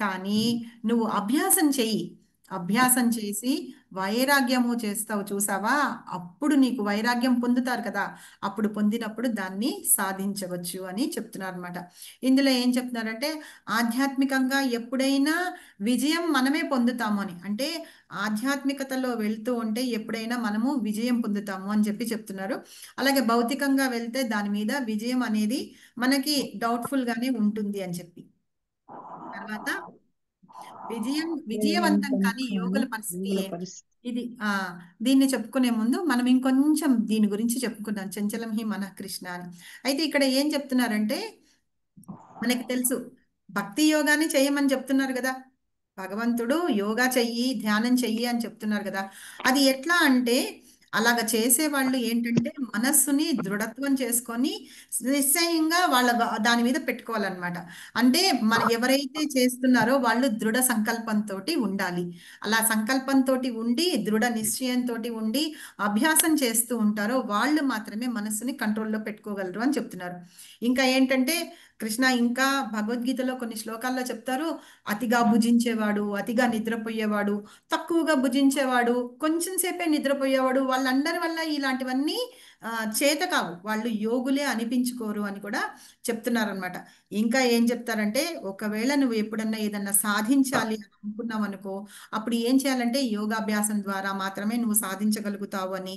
కానీ నువ్వు అభ్యాసం చెయ్యి. అభ్యాసం చేసి వైరాగ్యము చేస్తావు చూసావా, అప్పుడు నీకు వైరాగ్యం పొందుతారు కదా, అప్పుడు పొందినప్పుడు దాన్ని సాధించవచ్చు అని చెప్తున్నారు అనమాట. ఇందులో ఏం చెప్తున్నారంటే ఆధ్యాత్మికంగా ఎప్పుడైనా విజయం మనమే పొందుతాము అని, అంటే ఆధ్యాత్మికతలో వెళ్తూ ఉంటే ఎప్పుడైనా మనము విజయం పొందుతాము అని చెప్పి చెప్తున్నారు. అలాగే భౌతికంగా వెళ్తే దాని మీద విజయం అనేది మనకి డౌట్ఫుల్ గానే ఉంటుంది అని చెప్పి. తర్వాత విజయవంతం కానీ యోగుల పరిస్థితి ఏంటి, ఇది దీన్ని చెప్పుకునే ముందు మనం ఇంకొంచెం దీని గురించి చెప్పుకున్నాం, చంచలం హి మనః కృష్ణ అని. అయితే ఇక్కడ ఏం చెప్తున్నారంటే మనకి తెలుసు భక్తి యోగాని చేయమని చెప్తున్నారు కదా, భగవంతుడు యోగా చెయ్యి ధ్యానం చెయ్యి అని చెప్తున్నారు కదా. అది ఎట్లా అంటే అలాగ చేసేవాళ్ళు ఏంటంటే మనస్సుని దృఢత్వం చేసుకొని నిశ్చయంగా వాళ్ళ దాని మీద పెట్టుకోవాలన్నమాట. అంటే మన ఎవరైతే చేస్తున్నారో వాళ్ళు దృఢ సంకల్పంతో ఉండాలి. అలా సంకల్పంతో ఉండి దృఢ నిశ్చయంతో ఉండి అభ్యాసం చేస్తూ ఉంటారో వాళ్ళు మాత్రమే మనస్సుని కంట్రోల్లో పెట్టుకోగలరు అని చెప్తున్నారు. ఇంకా ఏంటంటే కృష్ణ ఇంకా భగవద్గీతలో కొన్ని శ్లోకాల్లో చెప్తారు, అతిగా భుజించేవాడు, అతిగా నిద్రపోయేవాడు, తక్కువగా భుజించేవాడు, కొంచెం సేపే నిద్రపోయేవాడు, వాళ్ళందరి వల్ల ఇలాంటివన్నీ చేత కావు, వాళ్ళు యోగులే అనిపించుకోరు అని కూడా చెప్తున్నారనమాట. ఇంకా ఏం చెప్తారంటే ఒకవేళ నువ్వు ఎప్పుడన్నా ఏదన్నా సాధించాలి అని అనుకున్నావు అనుకో, అప్పుడు ఏం చేయాలంటే యోగాభ్యాసం ద్వారా మాత్రమే నువ్వు సాధించగలుగుతావు అని,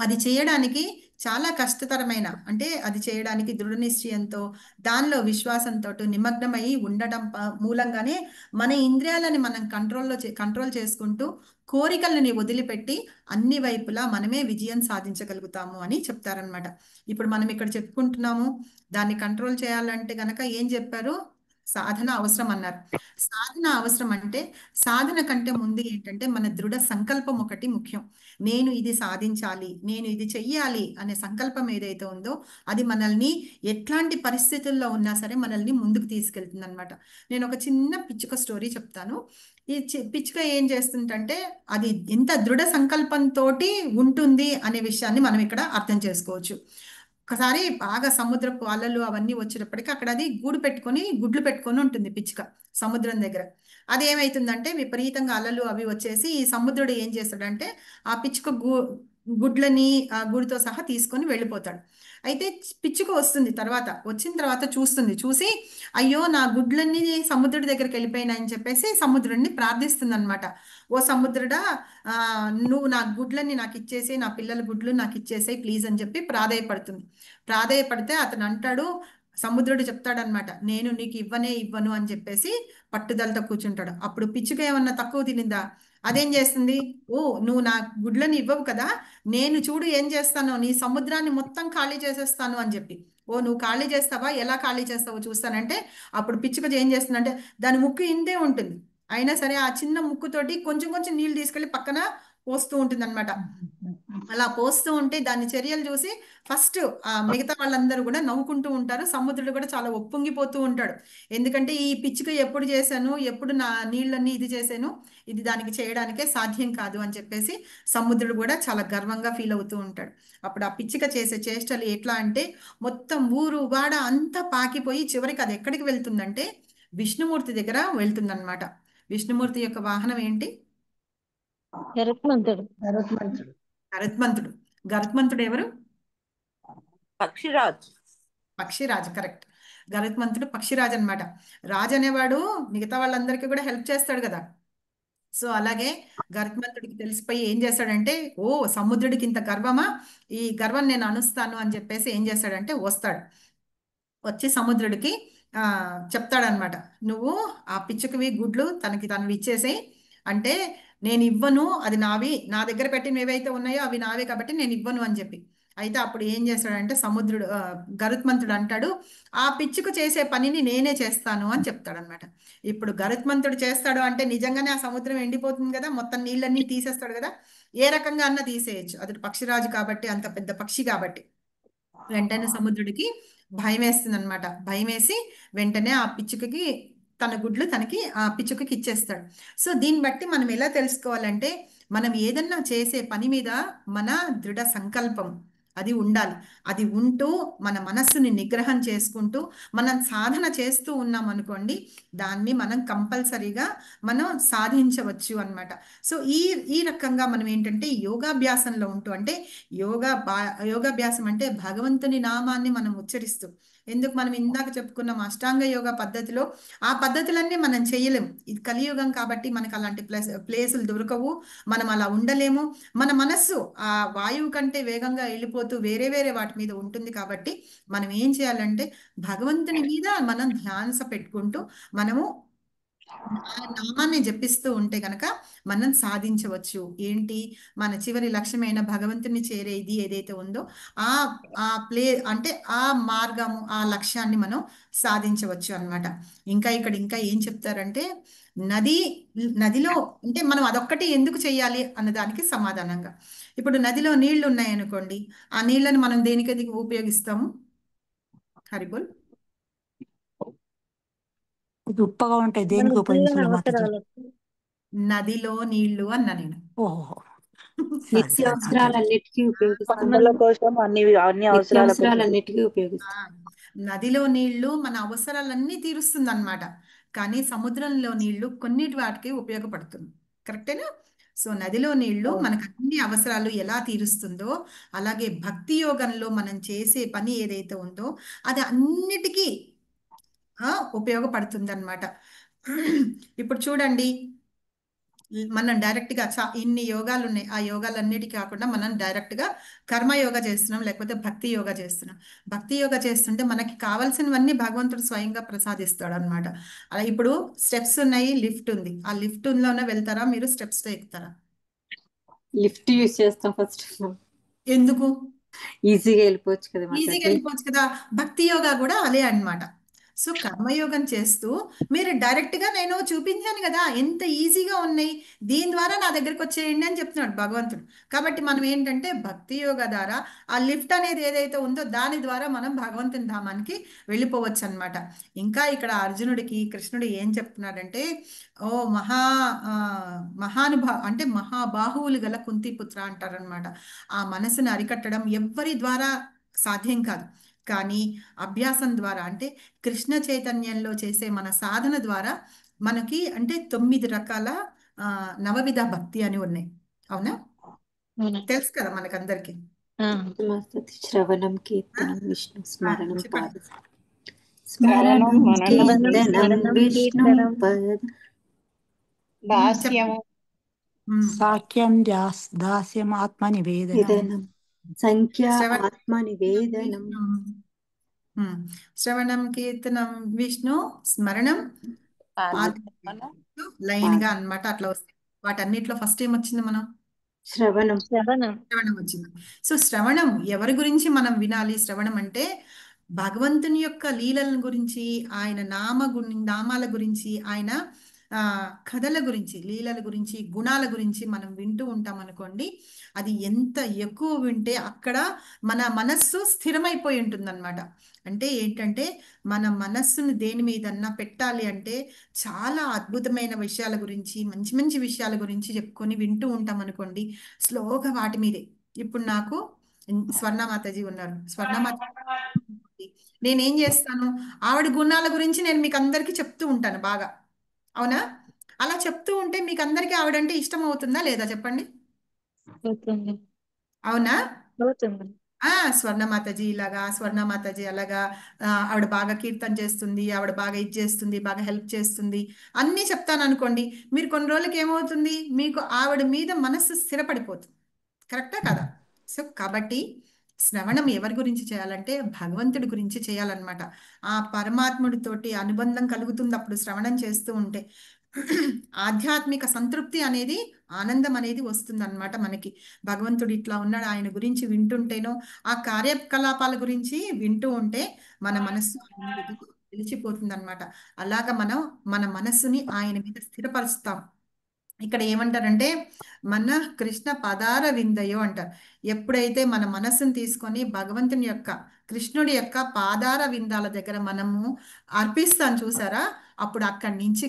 అది చేయడానికి చాలా కష్టతరమైన, అంటే అది చేయడానికి దృఢ నిశ్చయంతో దానిలో విశ్వాసంతో నిమగ్నమై ఉండడం మూలంగానే మన ఇంద్రియాలని మనం కంట్రోల్ చేసుకుంటూ కోరికలని వదిలిపెట్టి అన్ని వైపులా మనమే విజయం సాధించగలుగుతాము అని చెప్తారనమాట. ఇప్పుడు మనం ఇక్కడ చెప్పుకుంటున్నాము దాన్ని కంట్రోల్ చేయాలంటే గనక ఏం చెప్పారు, సాధన అవసరం అన్నారు. సాధన అవసరం అంటే సాధన కంటే ముందు ఏంటంటే మన దృఢ సంకల్పం ఒకటి ముఖ్యం. నేను ఇది సాధించాలి, నేను ఇది చెయ్యాలి అనే సంకల్పం ఏదైతే ఉందో అది మనల్ని ఎట్లాంటి పరిస్థితుల్లో ఉన్నా సరే మనల్ని ముందుకు తీసుకెళ్తుంది అనమాట. నేను ఒక చిన్న పిచ్చుక స్టోరీ చెప్తాను. ఈ పిచ్చుక ఏం చేస్తుందంటే అది ఎంత దృఢ సంకల్పంతో ఉంటుంది అనే విషయాన్ని మనం ఇక్కడ అర్థం చేసుకోవచ్చు. ఒకసారి బాగా సముద్రపు అలలు అవన్నీ వచ్చేటప్పటికి అక్కడ అది గుడ్లు పెట్టుకొని ఉంటుంది పిచ్చుక సముద్రం దగ్గర. అది ఏమైతుందంటే విపరీతంగా అలలు అవి వచ్చేసి ఈ సముద్రుడు ఏం చేస్తాడంటే ఆ పిచ్చుక గుడ్లని ఆ గుడితో సహా తీసుకొని వెళ్ళిపోతాడు. అయితే పిచ్చుక వచ్చిన తర్వాత చూసి అయ్యో నా గుడ్లన్నీ సముద్రుడి దగ్గరికి వెళ్ళిపోయినాయని చెప్పేసి సముద్రుడిని ప్రార్థిస్తుంది అనమాట. ఓ సముద్రుడా, నువ్వు నా గుడ్లన్నీ నాకు ఇచ్చేసి, నా పిల్లల గుడ్లు నాకు ఇచ్చేసాయి ప్లీజ్ అని చెప్పి ప్రాధేయపడితే అతను అంటాడు, సముద్రుడు చెప్తాడనమాట, నేను నీకు ఇవ్వను అని చెప్పేసి పట్టుదలతో కూర్చుంటాడు. అప్పుడు పిచ్చుక ఏమన్నా తక్కువ తినిందా, అదేం చేస్తుంది, ఓ నువ్వు నా గుడ్లని ఇవ్వవు కదా, నేను చూడు ఏం చేస్తానో, నీ సముద్రాన్ని మొత్తం ఖాళీ చేసేస్తాను అని చెప్పి. ఓ నువ్వు ఖాళీ చేస్తావా, ఎలా ఖాళీ చేస్తావో చూస్తానంటే అప్పుడు పిచ్చుక ఏం చేస్తుందంటే దాని ముక్కు ఇంతే ఉంటుంది, అయినా సరే ఆ చిన్న ముక్కుతోటి కొంచెం కొంచెం నీళ్ళు తీసుకెళ్లి పక్కన పోస్తూ ఉంటుంది అనమాట. అలా పోస్తూ ఉంటే దాని చర్యలు చూసి ఫస్ట్ మిగతా వాళ్ళందరూ కూడా నవ్వుకుంటూ ఉంటారు. సముద్రుడు కూడా చాలా ఒప్పొంగిపోతూ ఉంటాడు. ఎందుకంటే ఈ పిచ్చుక ఎప్పుడు చేశాను, ఎప్పుడు నా నీళ్ళన్నీ ఇది చేశాను, ఇది దానికి చేయడానికే సాధ్యం కాదు అని చెప్పేసి సముద్రుడు కూడా చాలా గర్వంగా ఫీల్ అవుతూ ఉంటాడు. అప్పుడు ఆ పిచ్చుక చేసే చేష్టలు ఎట్లా అంటే మొత్తం ఊరు వాడ అంతా పాకిపోయి చివరికి అది ఎక్కడికి వెళ్తుందంటే విష్ణుమూర్తి దగ్గర వెళ్తుందన్నమాట. విష్ణుమూర్తి యొక్క వాహనం ఏంటి, గరుత్మంతుడు ఎవరు, పక్షిరాజు. కరెక్ట్, గరుత్మంతుడు పక్షిరాజు అనమాట. రాజు అనేవాడు మిగతా వాళ్ళందరికీ కూడా హెల్ప్ చేస్తాడు కదా. సో అలాగే గరుత్మంతుడికి తెలిసిపోయి ఏం చేస్తాడంటే, ఓ సముద్రుడికి ఇంత గర్వమా, ఈ గర్వం నేను అనుస్తాను అని చెప్పేసి ఏం చేస్తాడంటే వచ్చి సముద్రుడికి చెప్తాడనమాట, నువ్వు ఆ పిచ్చుకవి గుడ్లు తనవి ఇచ్చేసేయి, అంటే నేను ఇవ్వను, అది నావి, నా దగ్గర పెట్టినవి ఏవైతే ఉన్నాయో అవి నావే కాబట్టి నేను ఇవ్వను అని చెప్పి. అయితే అప్పుడు ఏం చేస్తాడంటే గరుత్మంతుడు అంటాడు, ఆ పిచ్చుకు చేసే పనిని నేనే చేస్తాను అని చెప్తాడనమాట. ఇప్పుడు గరుత్మంతుడు చేస్తాడు అంటే నిజంగానే ఆ సముద్రం ఎండిపోతుంది కదా, మొత్తం నీళ్ళన్నీ తీసేస్తాడు కదా, ఏ రకంగా అన్నా తీసేయచ్చు, అది పక్షిరాజు కాబట్టి, అంత పెద్ద పక్షి కాబట్టి. వెంటనే సముద్రుడికి భయం వేస్తుంది అనమాట. భయం వేసి వెంటనే ఆ పిచ్చుకకి తన గుడ్లు తనకి ఆ పిచ్చుకకి ఇచ్చేస్తాడు. సో దీన్ని బట్టి మనం ఎలా తెలుసుకోవాలంటే మనం ఏదన్నా చేసే పని మీద మన దృఢ సంకల్పం అది ఉండాలి. అది ఉంటూ మన మనస్సుని నిగ్రహం చేసుకుంటూ మనం సాధన చేస్తూ ఉన్నాం అనుకోండి, దాన్ని మనం కంపల్సరీగా మనం సాధించవచ్చు అన్నమాట. సో ఈ రకంగా మనం ఏంటంటే యోగాభ్యాసంలో ఉంటూ, అంటే యోగాభ్యాసం అంటే భగవంతుని నామాన్ని మనం ఉచ్చరిస్తూ, ఎందుకు మనం ఇందాక చెప్పుకున్నాం అష్టాంగ యోగ పద్ధతిలో ఆ పద్ధతులన్నీ మనం చేయలేం. ఇది కలియుగం కాబట్టి మనకు అలాంటి ప్లేసులు దొరకవు, మనం అలా ఉండలేము. మన మనస్సు ఆ వాయువు కంటే వేగంగా వెళ్ళిపోతూ వేరే వేరే వాటి మీద ఉంటుంది కాబట్టి మనం ఏం చేయాలంటే భగవంతుని మీద మనం ధ్యాస పెట్టుకుంటూ మనము ఆ నామాన్ని జపిస్తూ ఉంటే గనక మనం సాధించవచ్చు. ఏంటి మన చివరి లక్ష్యమైన భగవంతుని చేరేది ఏదైతే ఉందో ఆ ఆ అంటే ఆ మార్గము ఆ లక్ష్యాన్ని మనం సాధించవచ్చు అన్నమాట. ఇంకా ఏం చెప్తారంటే నదిలో అంటే మనం అదొక్కటి ఎందుకు చేయాలి అన్నదానికి సమాధానంగా, ఇప్పుడు నదిలో నీళ్లు ఉన్నాయనుకోండి, ఆ నీళ్లను మనం దేనికి ఉపయోగిస్తాము హరిబోల్? ఇది ఉప్పగా ఉంటాయి, దేనికి ఉపయోగించాలి మాతాజీ? నదిలో నీళ్లు అన్నా నేను. ఓహో, నిత్యావసరాలన్నిటికీ ఉపయోగిస్తాం. పంటల కోసం అన్ని అవసరాల కోసం నిత్యావసరాలన్నిటికీ ఉపయోగిస్తాం. నదిలో నీళ్లు మన అవసరాలన్నీ తీరుస్తుంది అన్నమాట. కానీ సముద్రంలో నీళ్లు కొన్నిటి వాటికి ఉపయోగపడుతుంది. కరెక్టేనా? సో నదిలో నీళ్లు మనకు అన్ని అవసరాలు ఎలా తీరుస్తుందో, అలాగే భక్తి యోగంలో మనం చేసే పని ఏదైతే ఉందో అది అన్నిటికీ ఉపయోగపడుతుంది అన్నమాట. ఇప్పుడు చూడండి, మనం డైరెక్ట్గా ఇన్ని యోగాలు ఉన్నాయి, ఆ యోగాలన్నిటికీ కాకుండా మనం డైరెక్ట్గా కర్మయోగ చేస్తున్నాం, లేకపోతే భక్తి యోగా చేస్తున్నాం. భక్తి యోగా చేస్తుంటే మనకి కావాల్సినవన్నీ భగవంతుడు స్వయంగా ప్రసాదిస్తాడు అనమాట. అలా ఇప్పుడు స్టెప్స్ ఉన్నాయి, లిఫ్ట్ ఉంది, ఆ లిఫ్ట్ లోనే వెళ్తారా మీరు స్టెప్స్తో ఎక్కుతారా? లిఫ్ట్ యూజ్ చేస్తాం ఫస్ట్. ఎందుకు? ఈజీగా వెళ్ళిపోవచ్చు కదా ఈజీగా మాతాజీ. వెళ్ళిపోవచ్చు కదా. భక్తి యోగా కూడా అదే అన్నమాట. సో కర్మయోగం చేస్తూ మీరు డైరెక్ట్గా నేను చూపించాను కదా ఎంత ఈజీగా ఉన్నాయి, దీని ద్వారా నా దగ్గరికి వచ్చేయండి అని చెప్తున్నాడు భగవంతుడు. కాబట్టి మనం ఏంటంటే భక్తి యోగ ద్వారా ఆ లిఫ్ట్ అనేది ఏదైతే ఉందో దాని ద్వారా మనం భగవంతుని ధామానికి వెళ్ళిపోవచ్చు అన్నమాట. ఇంకా ఇక్కడ అర్జునుడికి కృష్ణుడు ఏం చెప్తున్నాడంటే, ఓ అంటే మహాబాహువులు గల కుంతిపుత్ర అంటారనమాట. ఆ మనసును అరికట్టడం ఎవ్వరి ద్వారా సాధ్యం కాదు, కానీ అభ్యాసం ద్వారా, అంటే కృష్ణ చైతన్యంలో చేసే మన సాధన ద్వారా మనకి అంటే 9 రకాల నవవిధ భక్తి అని ఉన్నాయి. అవునా? తెలుసు కదా మనకందరికి. శ్రవణం, కీర్తనం, విష్ణు స్మరణం, చెప్పండి. స్మరణం, కీర్తనం, విష్ణు దాస్యము, సాఖ్యం దాస్యం ఆత్మ నివేదనం, సంఖ్య శ్రవణం, ఆత్మ నివేదనం, శ్రవణం, కీర్తనం, విష్ణు స్మరణం, లైన్ గా అన్నమాట అట్లా వస్తాయి. వాటన్నిటిలో ఫస్ట్ ఏం వచ్చింది? మనం శ్రవణం శ్రవణం వచ్చింది. సో శ్రవణం ఎవరి గురించి మనం వినాలి? శ్రవణం అంటే భగవంతుని యొక్క లీలల గురించి, ఆయన నామాల గురించి, ఆయన కథల గురించి, లీలల గురించి, గుణాల గురించి మనం వింటూ ఉంటాం అనుకోండి. అది ఎంత ఎక్కువ వింటే అక్కడ మన మనస్సు స్థిరమైపోయి ఉంటుంది అనమాట. అంటే ఏంటంటే మన మనస్సును దేని మీదన్నా పెట్టాలి అంటే చాలా అద్భుతమైన విషయాల గురించి, మంచి మంచి విషయాల గురించి చెప్పుకొని వింటూ ఉంటాం అనుకోండి, స్లోగా వాటి మీదే. ఇప్పుడు నాకు స్వర్ణమాతాజీ ఉన్నారు, స్వర్ణమాతాజీ నేనేం చేస్తాను, ఆవిడ గుణాల గురించి నేను మీకు అందరికీ చెప్తూ ఉంటాను బాగా. అవునా? అలా చెప్తూ ఉంటే మీకు అందరికీ ఆవిడంటే ఇష్టం అవుతుందా లేదా చెప్పండి? అవునా? స్వర్ణమాతాజీ ఇలాగా, స్వర్ణమాతాజీ అలాగా, ఆవిడ బాగా కీర్తన చేస్తుంది, ఆవిడ బాగా ఇది చేస్తుంది, బాగా హెల్ప్ చేస్తుంది అన్నీ చెప్తాను అనుకోండి. మీరు కొన్ని రోజులకి ఏమవుతుంది, మీకు ఆవిడ మీద మనస్సు స్థిరపడిపోతుంది. కరెక్టా కదా? సో కాబట్టి శ్రవణం ఎవరి గురించి చేయాలంటే భగవంతుడి గురించి చేయాలన్నమాట. ఆ పరమాత్ముడితోటి అనుబంధం కలుగుతుంది అప్పుడు శ్రవణం చేస్తూ ఉంటే. ఆధ్యాత్మిక సంతృప్తి అనేది, ఆనందం అనేది వస్తుంది అనమాట మనకి. భగవంతుడు ఇట్లా ఉన్నాడు, ఆయన గురించి వింటుంటేనో, ఆ కార్యకలాపాల గురించి వింటూ ఉంటే మన మనస్సు ఆయన దగ్గర నిలిచిపోతుంది అనమాట. అలాగా మనం మన మనస్సుని ఆయన మీద స్థిరపరుస్తాం. ఇక్కడ ఏమంటారంటే మన కృష్ణ పదార విందయో అంటారు. ఎప్పుడైతే మన మనస్సును తీసుకొని భగవంతుని యొక్క కృష్ణుడి యొక్క పాదార విందాల దగ్గర మనము అర్పిస్తాం చూసారా, అప్పుడు అక్కడి నుంచి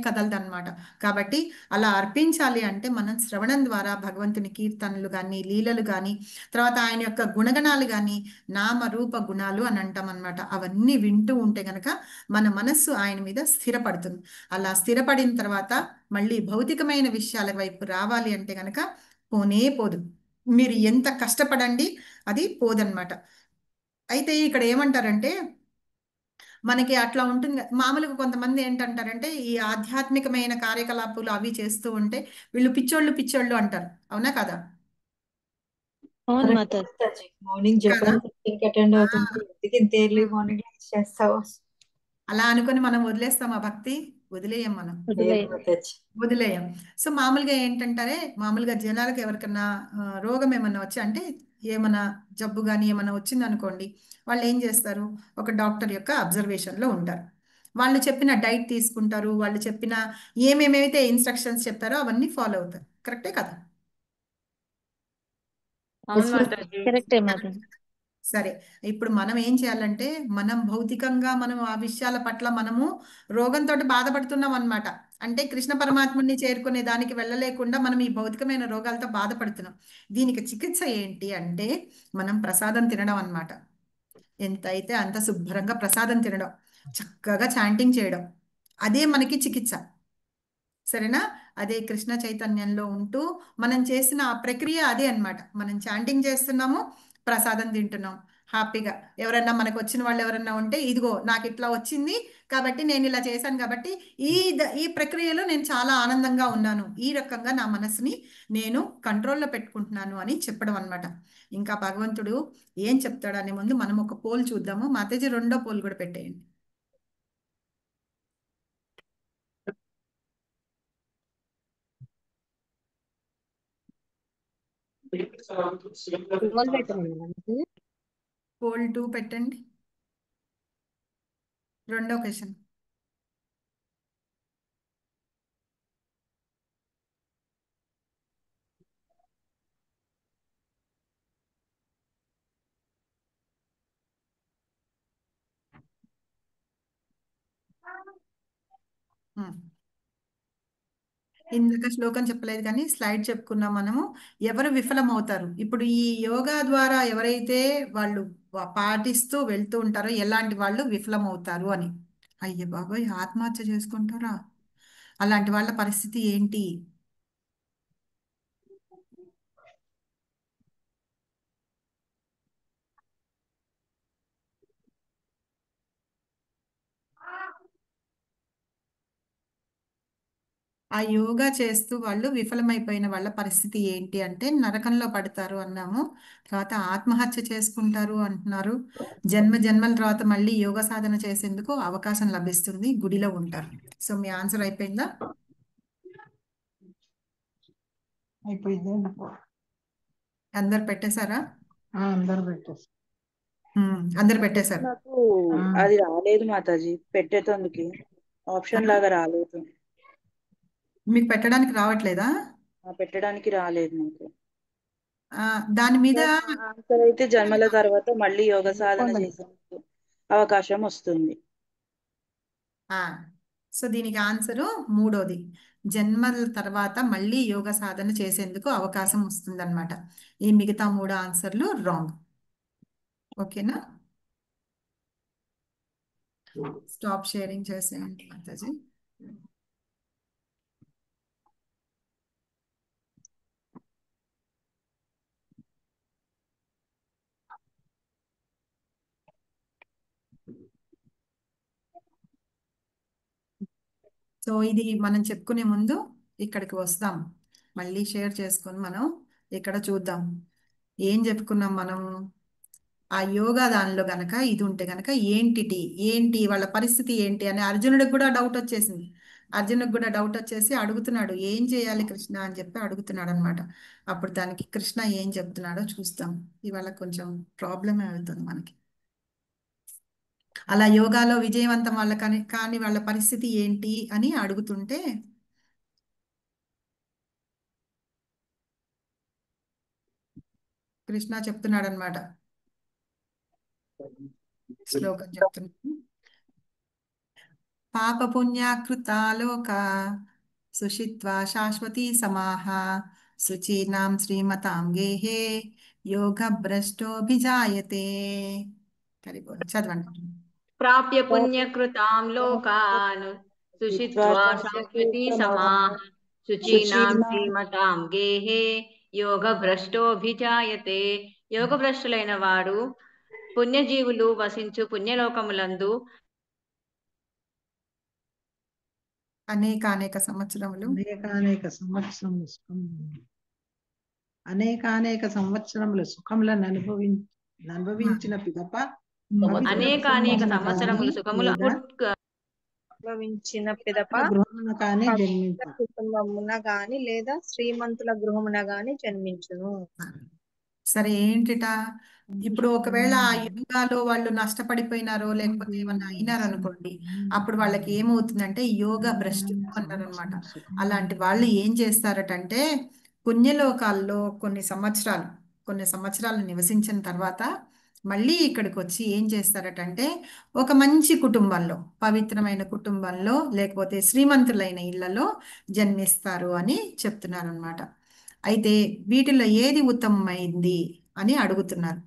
కదలదన్నమాట. కాబట్టి అలా అర్పించాలి అంటే మనం శ్రవణం ద్వారా భగవంతుని కీర్తనలు కానీ లీలలు కానీ తర్వాత ఆయన యొక్క గుణగణాలు కానీ నామ రూప గుణాలు అని అంటాం అనమాట. అవన్నీ వింటూ ఉంటే గనక మన మనస్సు ఆయన మీద స్థిరపడుతుంది. అలా స్థిరపడిన తర్వాత మళ్ళీ భౌతికమైన విషయాల వైపు రావాలి అంటే గనక పోనే పోదు. మీరు ఎంత కష్టపడండి అది పోదన్నమాట. అయితే ఇక్కడ ఏమంటారంటే మనకి అట్లా ఉంటుంది. మామూలుగా కొంతమంది ఏంటంటారంటే ఈ ఆధ్యాత్మికమైన కార్యకలాపాలు అవి చేస్తూ ఉంటే వీళ్ళు పిచ్చోళ్ళు అంటారు. అవునా కదా? అవును మాతాజీ. మార్నింగ్ కదా? జపాన్ అటెండ్ అవుతుంటే ఎందుకు ఇంత ఎర్లీ మార్నింగ్ చేస్తావు? అలా అనుకుని మనం వదిలేస్తాం ఆ భక్తి? వదిలేయం మనం, వదిలేయండి. వదిలేయం. సో మామూలుగా ఏంటంటారే, మామూలుగా జనాలకు ఎవరికన్నా రోగం ఏమన్నా వచ్చి అంటే ఏమన్నా జబ్బు కానీ ఏమన్నా వచ్చింది అనుకోండి, వాళ్ళు ఏం చేస్తారు, ఒక డాక్టర్ యొక్క అబ్జర్వేషన్లో ఉంటారు. వాళ్ళు చెప్పిన డైట్ తీసుకుంటారు, వాళ్ళు చెప్పిన ఏమేమైతే ఇన్స్ట్రక్షన్స్ చెప్పారో అవన్నీ ఫాలో అవుతారు. కరెక్టే కదా? అవును మాతాజీ. కరెక్టే మాతాజీ. సరే, ఇప్పుడు మనం ఏం చేయాలంటే మనం భౌతికంగా మనం ఆ విషయాల పట్ల మనము రోగంతో బాధపడుతున్నాం అన్నమాట. అంటే కృష్ణ పరమాత్ముని చేరుకునే దానికి వెళ్ళలేకుండా మనం ఈ భౌతికమైన రోగాలతో బాధపడుతున్నాం. దీనికి చికిత్స ఏంటి అంటే మనం ప్రసాదం తినడం అన్నమాట. ఎంత అయితే అంత శుభ్రంగా ప్రసాదం తినడం, చక్కగా చాంటింగ్ చేయడం, అదే మనకి చికిత్స. సరేనా? అదే కృష్ణ చైతన్యంలో ఉంటూ మనం చేసిన ఆ ప్రక్రియ అదే అన్నమాట. మనం చాంటింగ్ చేస్తున్నాము, ప్రసాదం తింటున్నాం హ్యాపీగా. ఎవరన్నా మనకు వచ్చిన వాళ్ళు ఎవరన్నా ఉంటే ఇదిగో నాకు ఇట్లా వచ్చింది కాబట్టి నేను ఇలా చేశాను కాబట్టి ఈ ప్రక్రియలో నేను చాలా ఆనందంగా ఉన్నాను, ఈ రకంగా నా మనసుని నేను కంట్రోల్లో పెట్టుకుంటున్నాను అని చెప్పడం అన్నమాట. ఇంకా భగవంతుడు ఏం చెప్తాడనే ముందు మనం ఒక పోల్ చూద్దాము. మాతాజీ రెండో పోల్ కూడా పెట్టేయండి. పోల్ 2 పెట్టండి, రెండో క్వశ్చన్. ఇందాక శ్లోకం చెప్పలేదు కానీ స్లైడ్ చెప్పుకున్నాం మనము. ఎవరు విఫలమవుతారు ఇప్పుడు ఈ యోగా ద్వారా, ఎవరైతే వాళ్ళు పాటిస్తూ వెళ్తూ ఉంటారో ఎలాంటి వాళ్ళు విఫలమవుతారు అని. అయ్య బాబాయ్, ఆత్మహత్య చేసుకుంటారా? అలాంటి వాళ్ళ పరిస్థితి ఏంటి? ఆ యోగా చేస్తూ వాళ్ళు విఫలమైపోయిన వాళ్ళ పరిస్థితి ఏంటి అంటే నరకంలో పడతారు అన్నాము. తర్వాత ఆత్మహత్య చేసుకుంటారు అంటున్నారు. జన్మల తర్వాత మళ్ళీ యోగ సాధన చేసేందుకు అవకాశం లభిస్తుంది, గుడిలో ఉంటారు. సో మీ ఆన్సర్ అయిపోయిందా? అయిపోయింది. అందరు పెట్టేశారా? అందరు పెట్టేసి అందరు పెట్టేశారు. నాకు అది రాలేదు మాతాజీ, పెట్టేటందుకు ఆప్షన్ లాగా రాలేదు. మీకు పెట్టడానికి రావట్లేదా? పెట్టడానికి రాలేదు నాకు. దాని మీద ఆన్సర్ అయితే జన్మల తర్వాత మళ్ళీ యోగ సాధన చేసేందుకు అవకాశం వస్తుంది. సో దీనికి ఆన్సరు మూడోది, జన్మల తర్వాత మళ్ళీ యోగ సాధన చేసేందుకు అవకాశం వస్తుంది అనమాట. ఈ మిగతా 3 ఆన్సర్లు రాంగ్. ఓకేనా? స్టాప్ షేరింగ్ చేసేయండి మాతాజీ. సో ఇది మనం చెప్పుకునే ముందు ఇక్కడికి వస్తాం, మళ్ళీ షేర్ చేసుకొని మనం ఇక్కడ చూద్దాం ఏం చెప్పుకున్నాం మనం. ఆ యోగా దానిలో గనక ఇది ఉంటే గనక ఏంటి వాళ్ళ పరిస్థితి ఏంటి అని అర్జునుడికి కూడా డౌట్ వచ్చేసింది. అర్జునుడికి కూడా డౌట్ వచ్చేసి అడుగుతున్నాడు, ఏం చేయాలి కృష్ణ అని చెప్పి అడుగుతున్నాడు అనమాట. అప్పుడు దానికి కృష్ణ ఏం చెప్తున్నాడో చూస్తాం. ఇవాళ కొంచెం ప్రాబ్లమే అవుతుంది మనకి. అలా యోగాలో విజయవంతం వాళ్ళ కానీ వాళ్ళ పరిస్థితి ఏంటి అని అడుగుతుంటే కృష్ణ చెప్తున్నాడు అనమాట. శ్లోకం చెప్తున్నాడు. పాప పుణ్యాకృతా లోక సుషిత్వా శాశ్వతీ సమాహ శుచీనాం శ్రీమతాం గేహే యోగ భ్రష్టోభిజాయతే. చదవండి. ప్రాప్య పుణ్యకృతాం లోకాన్ సుషిత్వా శాశ్వతీ సమాః శుచీనాం శ్రీమతాం గేహే యోగ భ్రష్టోభిజాయతే. యోగ భ్రష్టులైన వాడు పుణ్యజీవులు వసించు పుణ్యలోకములందు అనేక సంవత్సరములు అనేక సంవత్సరములు సుఖములను అనుభవించిన పిదప అనేక సంవత్సరములు సుఖములు అనుభవించిన పిదప గృహమున కానీ పవిత్ర కుటుంబమున గాని లేదా శ్రీమంతుల గృహమున గాని జన్మించును. సరే ఏంటిట ఇప్పుడు ఒకవేళ ఆ యోగాలో వాళ్ళు నష్టపడిపోయినారో లేకపోతే ఏమన్నా అయినారనుకోండి, అప్పుడు వాళ్ళకి ఏమవుతుందంటే యోగ భ్రష్టు అన్నారు అనమాట. అలాంటి వాళ్ళు ఏం చేస్తారటంటే పుణ్యలోకాల్లో కొన్ని సంవత్సరాలు నివసించిన తర్వాత మళ్ళీ ఇక్కడికి వచ్చి ఏం చేస్తారటంటే ఒక మంచి కుటుంబంలో, పవిత్రమైన కుటుంబంలో లేకపోతే శ్రీమంతులైన ఇళ్లలో జన్మిస్తారు అని చెప్తున్నారు అనమాట. అయితే వీటిలో ఏది ఉత్తమమైంది అని అడుగుతున్నారు.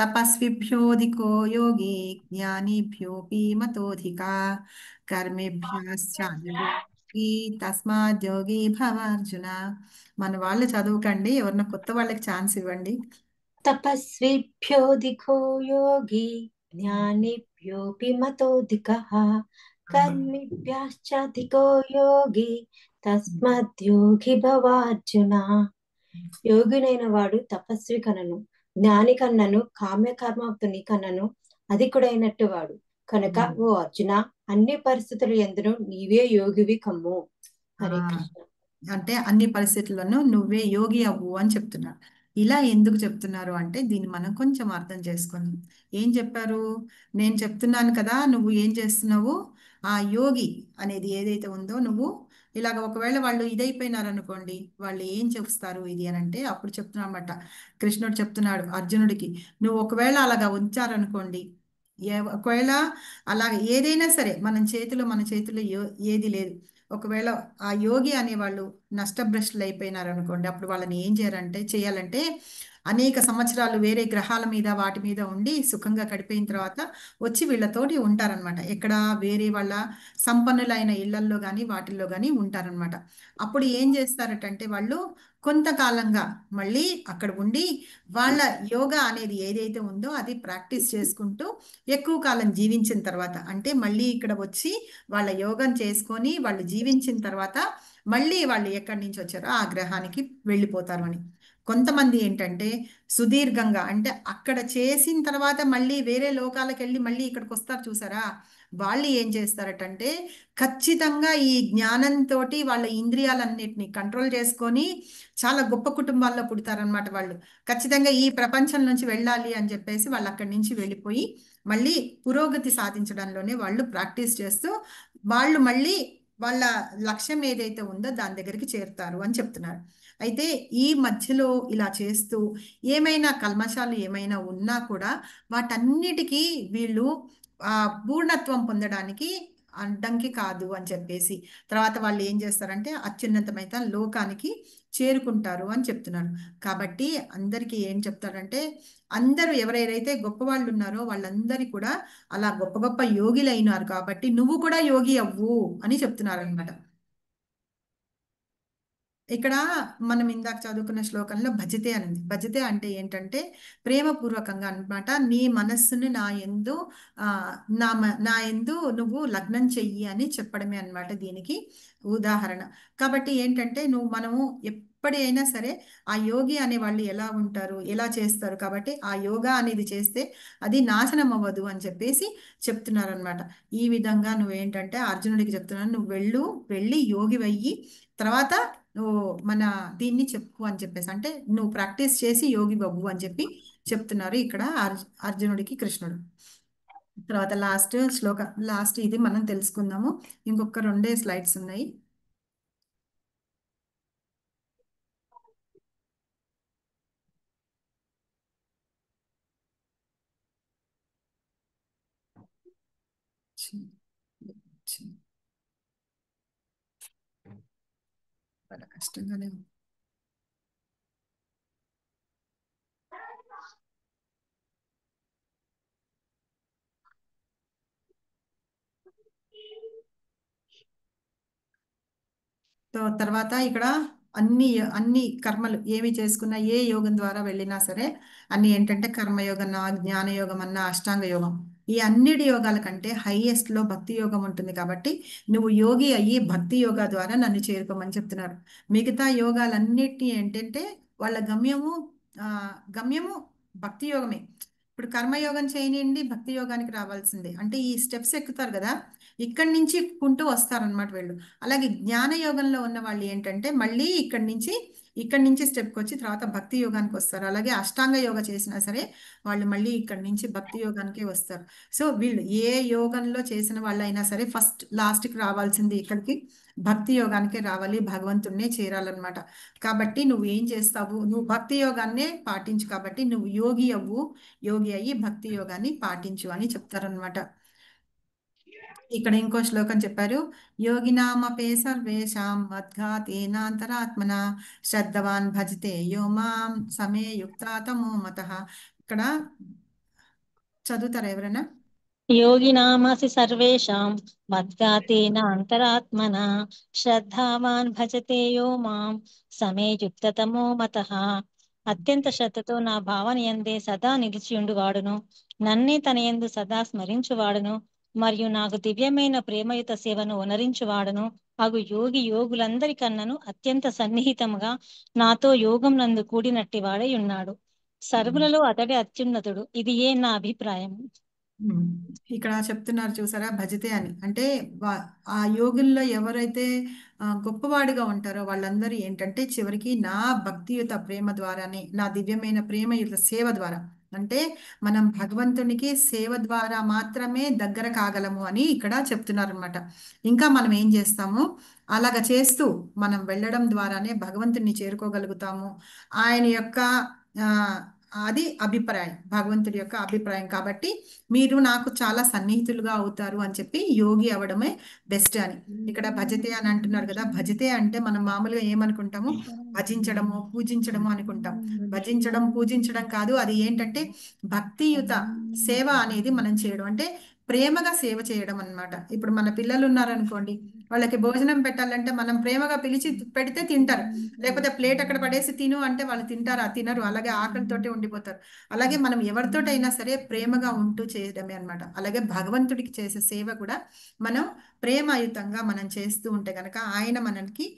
తపస్విభ్యోధికో యోగి జ్ఞానిభ్యోపి మతోధిక కర్మేభ్యాశ్చాధియోగి తస్మాద్యోగి భవార్జున. మన వాళ్ళు చదువుకండి, ఎవరన్నా కొత్త వాళ్ళకి ఛాన్స్ ఇవ్వండి. తపస్విభ్యోధికో యోగి జ్ఞానిభ్యోపి మతోధికః కర్మిభ్యాశ్చాధికో యోగి తస్మద్యోగి భవార్జున. యోగినైన వాడు తపస్వి కనను, జ్ఞాని కన్నను, కామ్యకర్మతుని కన్నను అధికుడైనట్టు వాడు కనుక ఓ అర్జున, అన్ని పరిస్థితులు ఎందును నీవే యోగివి కమ్ము. హరే కృష్ణ. అంటే అన్ని పరిస్థితుల్లోనూ నువ్వే యోగి అవ్వు అని చెప్తున్నారు. ఇలా ఎందుకు చెప్తున్నారు అంటే దీన్ని మనం కొంచెం అర్థం చేసుకుందాం. ఏం చెప్పారు? నేను చెప్తున్నాను కదా, నువ్వు ఏం చేస్తున్నావు? ఆ యోగి అనేది ఏదైతే ఉందో నువ్వు ఇలాగ ఒకవేళ వాళ్ళు ఇదైపోయినారు అనుకోండి, వాళ్ళు ఏం చేస్తారు ఇది అని అంటే అప్పుడు చెప్తున్నమాట. కృష్ణుడు చెప్తున్నాడు అర్జునుడికి, నువ్వు ఒకవేళ అలాగా ఉంచారనుకోండి, ఒకవేళ అలా ఏదైనా సరే మన చేతిలో ఏది లేదు, ఒకవేళ ఆ యోగి అనేవాళ్ళు నష్టభ్రష్టులు అయిపోయినారు అనుకోండి, అప్పుడు వాళ్ళని ఏం చేయాలంటే అనేక సంవత్సరాలు వేరే గ్రహాల మీద వాటి మీద ఉండి సుఖంగా గడిపోయిన తర్వాత వచ్చి వీళ్ళతోటి ఉంటారనమాట. ఎక్కడ వేరే వాళ్ళ సంపన్నులైన ఇళ్లల్లో కానీ వాటిల్లో కానీ ఉంటారనమాట. అప్పుడు ఏం చేస్తారటంటే వాళ్ళు కొంతకాలంగా మళ్ళీ అక్కడ ఉండి వాళ్ళ యోగా అనేది ఏదైతే ఉందో అది ప్రాక్టీస్ చేసుకుంటూ ఎక్కువ కాలం జీవించిన తర్వాత, అంటే మళ్ళీ ఇక్కడ వచ్చి వాళ్ళ యోగం చేసుకొని వాళ్ళు జీవించిన తర్వాత మళ్ళీ వాళ్ళు ఎక్కడి నుంచి వచ్చారో ఆ గ్రహానికి వెళ్ళిపోతారు అని. కొంతమంది ఏంటంటే సుదీర్ఘంగా, అంటే అక్కడ చేసిన తర్వాత మళ్ళీ వేరే లోకాలకు వెళ్ళి మళ్ళీ ఇక్కడికి వస్తారు చూసారా, వాళ్ళు ఏం చేస్తారటంటే ఖచ్చితంగా ఈ జ్ఞానంతో వాళ్ళ ఇంద్రియాలన్నిటిని కంట్రోల్ చేసుకొని చాలా గొప్ప కుటుంబాల్లో పుడతారనమాట. వాళ్ళు ఖచ్చితంగా ఈ ప్రపంచం నుంచి వెళ్ళాలి అని చెప్పేసి వాళ్ళు అక్కడి నుంచి వెళ్ళిపోయి మళ్ళీ పురోగతి సాధించడంలోనే వాళ్ళు ప్రాక్టీస్ చేస్తూ వాళ్ళు మళ్ళీ వాళ్ళ లక్ష్యం ఏదైతే ఉందో దాని దగ్గరికి చేరుతారు అని చెప్తున్నారు. అయితే ఈ మధ్యలో ఇలా చేస్తూ ఏమైనా కల్మషాలు ఏమైనా ఉన్నా కూడా వాటన్నిటికీ వీళ్ళు పూర్ణత్వం పొందడానికి అడ్డంకి కాదు అని చెప్పేసి తర్వాత వాళ్ళు ఏం చేస్తారంటే అత్యున్నతమైన లోకానికి చేరుకుంటారు అని చెప్తున్నారు. కాబట్టి అందరికీ ఏం చెప్తారంటే అందరూ ఎవరైతే గొప్ప వాళ్ళు ఉన్నారో వాళ్ళందరి కూడా అలా గొప్ప గొప్ప యోగిలు అయినారు కాబట్టి నువ్వు కూడా యోగి అవ్వు అని చెప్తున్నారు అనమాట. ఇక్కడ మనం ఇందాక చదువుకున్న శ్లోకంలో భజతే అనింది. భజతే అంటే ఏంటంటే ప్రేమపూర్వకంగా అనమాట. నీ మనస్సును నా యందు నువ్వు లగ్నం చెయ్యి అని చెప్పడమే అనమాట దీనికి ఉదాహరణ. కాబట్టి ఏంటంటే మనము ఎప్పుడైనా సరే ఆ యోగి అనే వాళ్ళు ఎలా ఉంటారు, ఎలా చేస్తారు, కాబట్టి ఆ యోగా అనేది చేస్తే అది నాశనం అవ్వదు అని చెప్పేసి చెప్తున్నారు అనమాట. ఈ విధంగా నువ్వేంటంటే అర్జునుడికి చెప్తున్నాను, నువ్వు వెళ్ళి యోగి అయ్యి తర్వాత నువ్వు మన దీన్ని చెప్పు అని చెప్పేసి, అంటే నువ్వు ప్రాక్టీస్ చేసి యోగి బాబు అని చెప్పి చెప్తున్నారు ఇక్కడ అర్జునుడికి కృష్ణుడు. తర్వాత లాస్ట్ ఇది మనం తెలుసుకుందాము. ఇంకొక 2 స్లైడ్స్ ఉన్నాయి. చాలా కష్టంగానే ఉంది. తర్వాత ఇక్కడ అన్ని అన్ని కర్మలు ఏమి చేసుకున్నా ఏ యోగం ద్వారా వెళ్ళినా సరే అన్ని ఏంటంటే కర్మయోగం అన్నా జ్ఞాన యోగం అన్నా అష్టాంగ యోగం ఈ అన్నిటి యోగాల కంటే హైయెస్ట్ లో భక్తి యోగం ఉంటుంది కాబట్టి నువ్వు యోగి అయ్యి భక్తి యోగా ద్వారా నన్ను చేరుకోమని చెప్తున్నారు. మిగతా యోగాలన్నిటినీ ఏంటంటే వాళ్ళ గమ్యము భక్తి యోగమే. ఇప్పుడు కర్మయోగం చేయనియండి భక్తి యోగానికి రావాల్సిందే. అంటే ఈ స్టెప్స్ ఎక్కుతారు కదా ఇక్కడి నుంచి కుంటూ వస్తారనమాట వీళ్ళు. అలాగే జ్ఞాన యోగంలో ఉన్న వాళ్ళు ఏంటంటే మళ్ళీ ఇక్కడి నుంచి స్టెప్కి వచ్చి తర్వాత భక్తి యోగానికి వస్తారు. అలాగే అష్టాంగ యోగ చేసినా సరే వాళ్ళు మళ్ళీ ఇక్కడి నుంచి భక్తి యోగానికే వస్తారు. సో వీళ్ళు ఏ యోగంలో చేసిన వాళ్ళు అయినా సరే ఫస్ట్ లాస్ట్కి రావాల్సింది ఇక్కడికి భక్తి యోగానికే రావాలి, భగవంతుడినే చేరాలన్నమాట. కాబట్టి నువ్వు ఏం చేస్తావు, నువ్వు భక్తి యోగాన్నే పాటించు కాబట్టి నువ్వు యోగి అవ్వు, యోగి అయ్యి భక్తి యోగాన్ని పాటించు అని చెప్తారనమాట. ఇక్కడ ఇంకో శ్లోకం చెప్పారు, యోగినామపే సర్వేషాం మద్ఘాతేనాంతరాత్మన శ్రద్ధవాన్ భజతే యో మాం సమే యుక్తా తమో మతః. ఇక్కడ చదువుతారా ఎవరైనా? యోగినామసి సర్వేషాం మద్గాతేన అంతరాత్మన శ్రద్ధావాన్ భజతే యో మాం సమే యుక్తతమో మతః. అత్యంత శ్రద్ధతో నా భావన యందే సదా నిలిచియుండువాడును, నన్నే తన యందు సదా స్మరించువాడును, మరియు నాకు దివ్యమైన ప్రేమయుత సేవను వనరించువాడును అగు యోగి యోగులందరికన్నను అత్యంత సన్నిహితముగా నాతో యోగం నందు కూడినట్టి వాడై ఉన్నాడు. సర్వులలో అతడే అత్యున్నతుడు. ఇది ఏ నా అభిప్రాయం. ఇక్కడ చెప్తున్నారు చూసారా భజతే అని. అంటే ఆ యోగుల్లో ఎవరైతే గొప్పవాడిగా ఉంటారో వాళ్ళందరూ ఏంటంటే చివరికి నా భక్తియుత ప్రేమ ద్వారానే, నా దివ్యమైన ప్రేమయుత సేవ ద్వారా, అంటే మనం భగవంతునికి సేవ ద్వారా మాత్రమే దగ్గర కాగలము అని ఇక్కడ చెప్తున్నారు అనమాట. ఇంకా మనం ఏం చేస్తాము, అలాగ చేస్తూ మనం వెళ్ళడం ద్వారానే భగవంతుని చేరుకోగలుగుతాము. ఆయన యొక్క అది అభిప్రాయం, భగవంతుడి యొక్క అభిప్రాయం. కాబట్టి మీరు నాకు చాలా సన్నిహితులుగా అవుతారు అని చెప్పి యోగి అవడమే బెస్ట్ అని ఇక్కడ భజతే అని అంటున్నారు కదా. భజతే అంటే మనం మామూలుగా ఏమనుకుంటాము, భజించడము పూజించడము అనుకుంటాం. భజించడం పూజించడం కాదు, అది ఏంటంటే భక్తియుత సేవ అనేది మనం చేయడం, అంటే ప్రేమగా సేవ చేయడం అన్నమాట. ఇప్పుడు మన పిల్లలు ఉన్నారనుకోండి, వాళ్ళకి భోజనం పెట్టాలంటే మనం ప్రేమగా పిలిచి పెడితే తింటారు, లేకపోతే ప్లేట్ అక్కడ పడేసి తిను అంటే వాళ్ళు తింటారా? తినరు, అలాగే ఆకలితోటే ఉండిపోతారు. అలాగే మనం ఎవరితోటైనా సరే ప్రేమగా ఉంటూ చేయడమే అన్నమాట. అలాగే భగవంతుడికి చేసే సేవ కూడా మనం ప్రేమయుతంగా మనం చేస్తూ ఉంటే కనుక ఆయన మనకి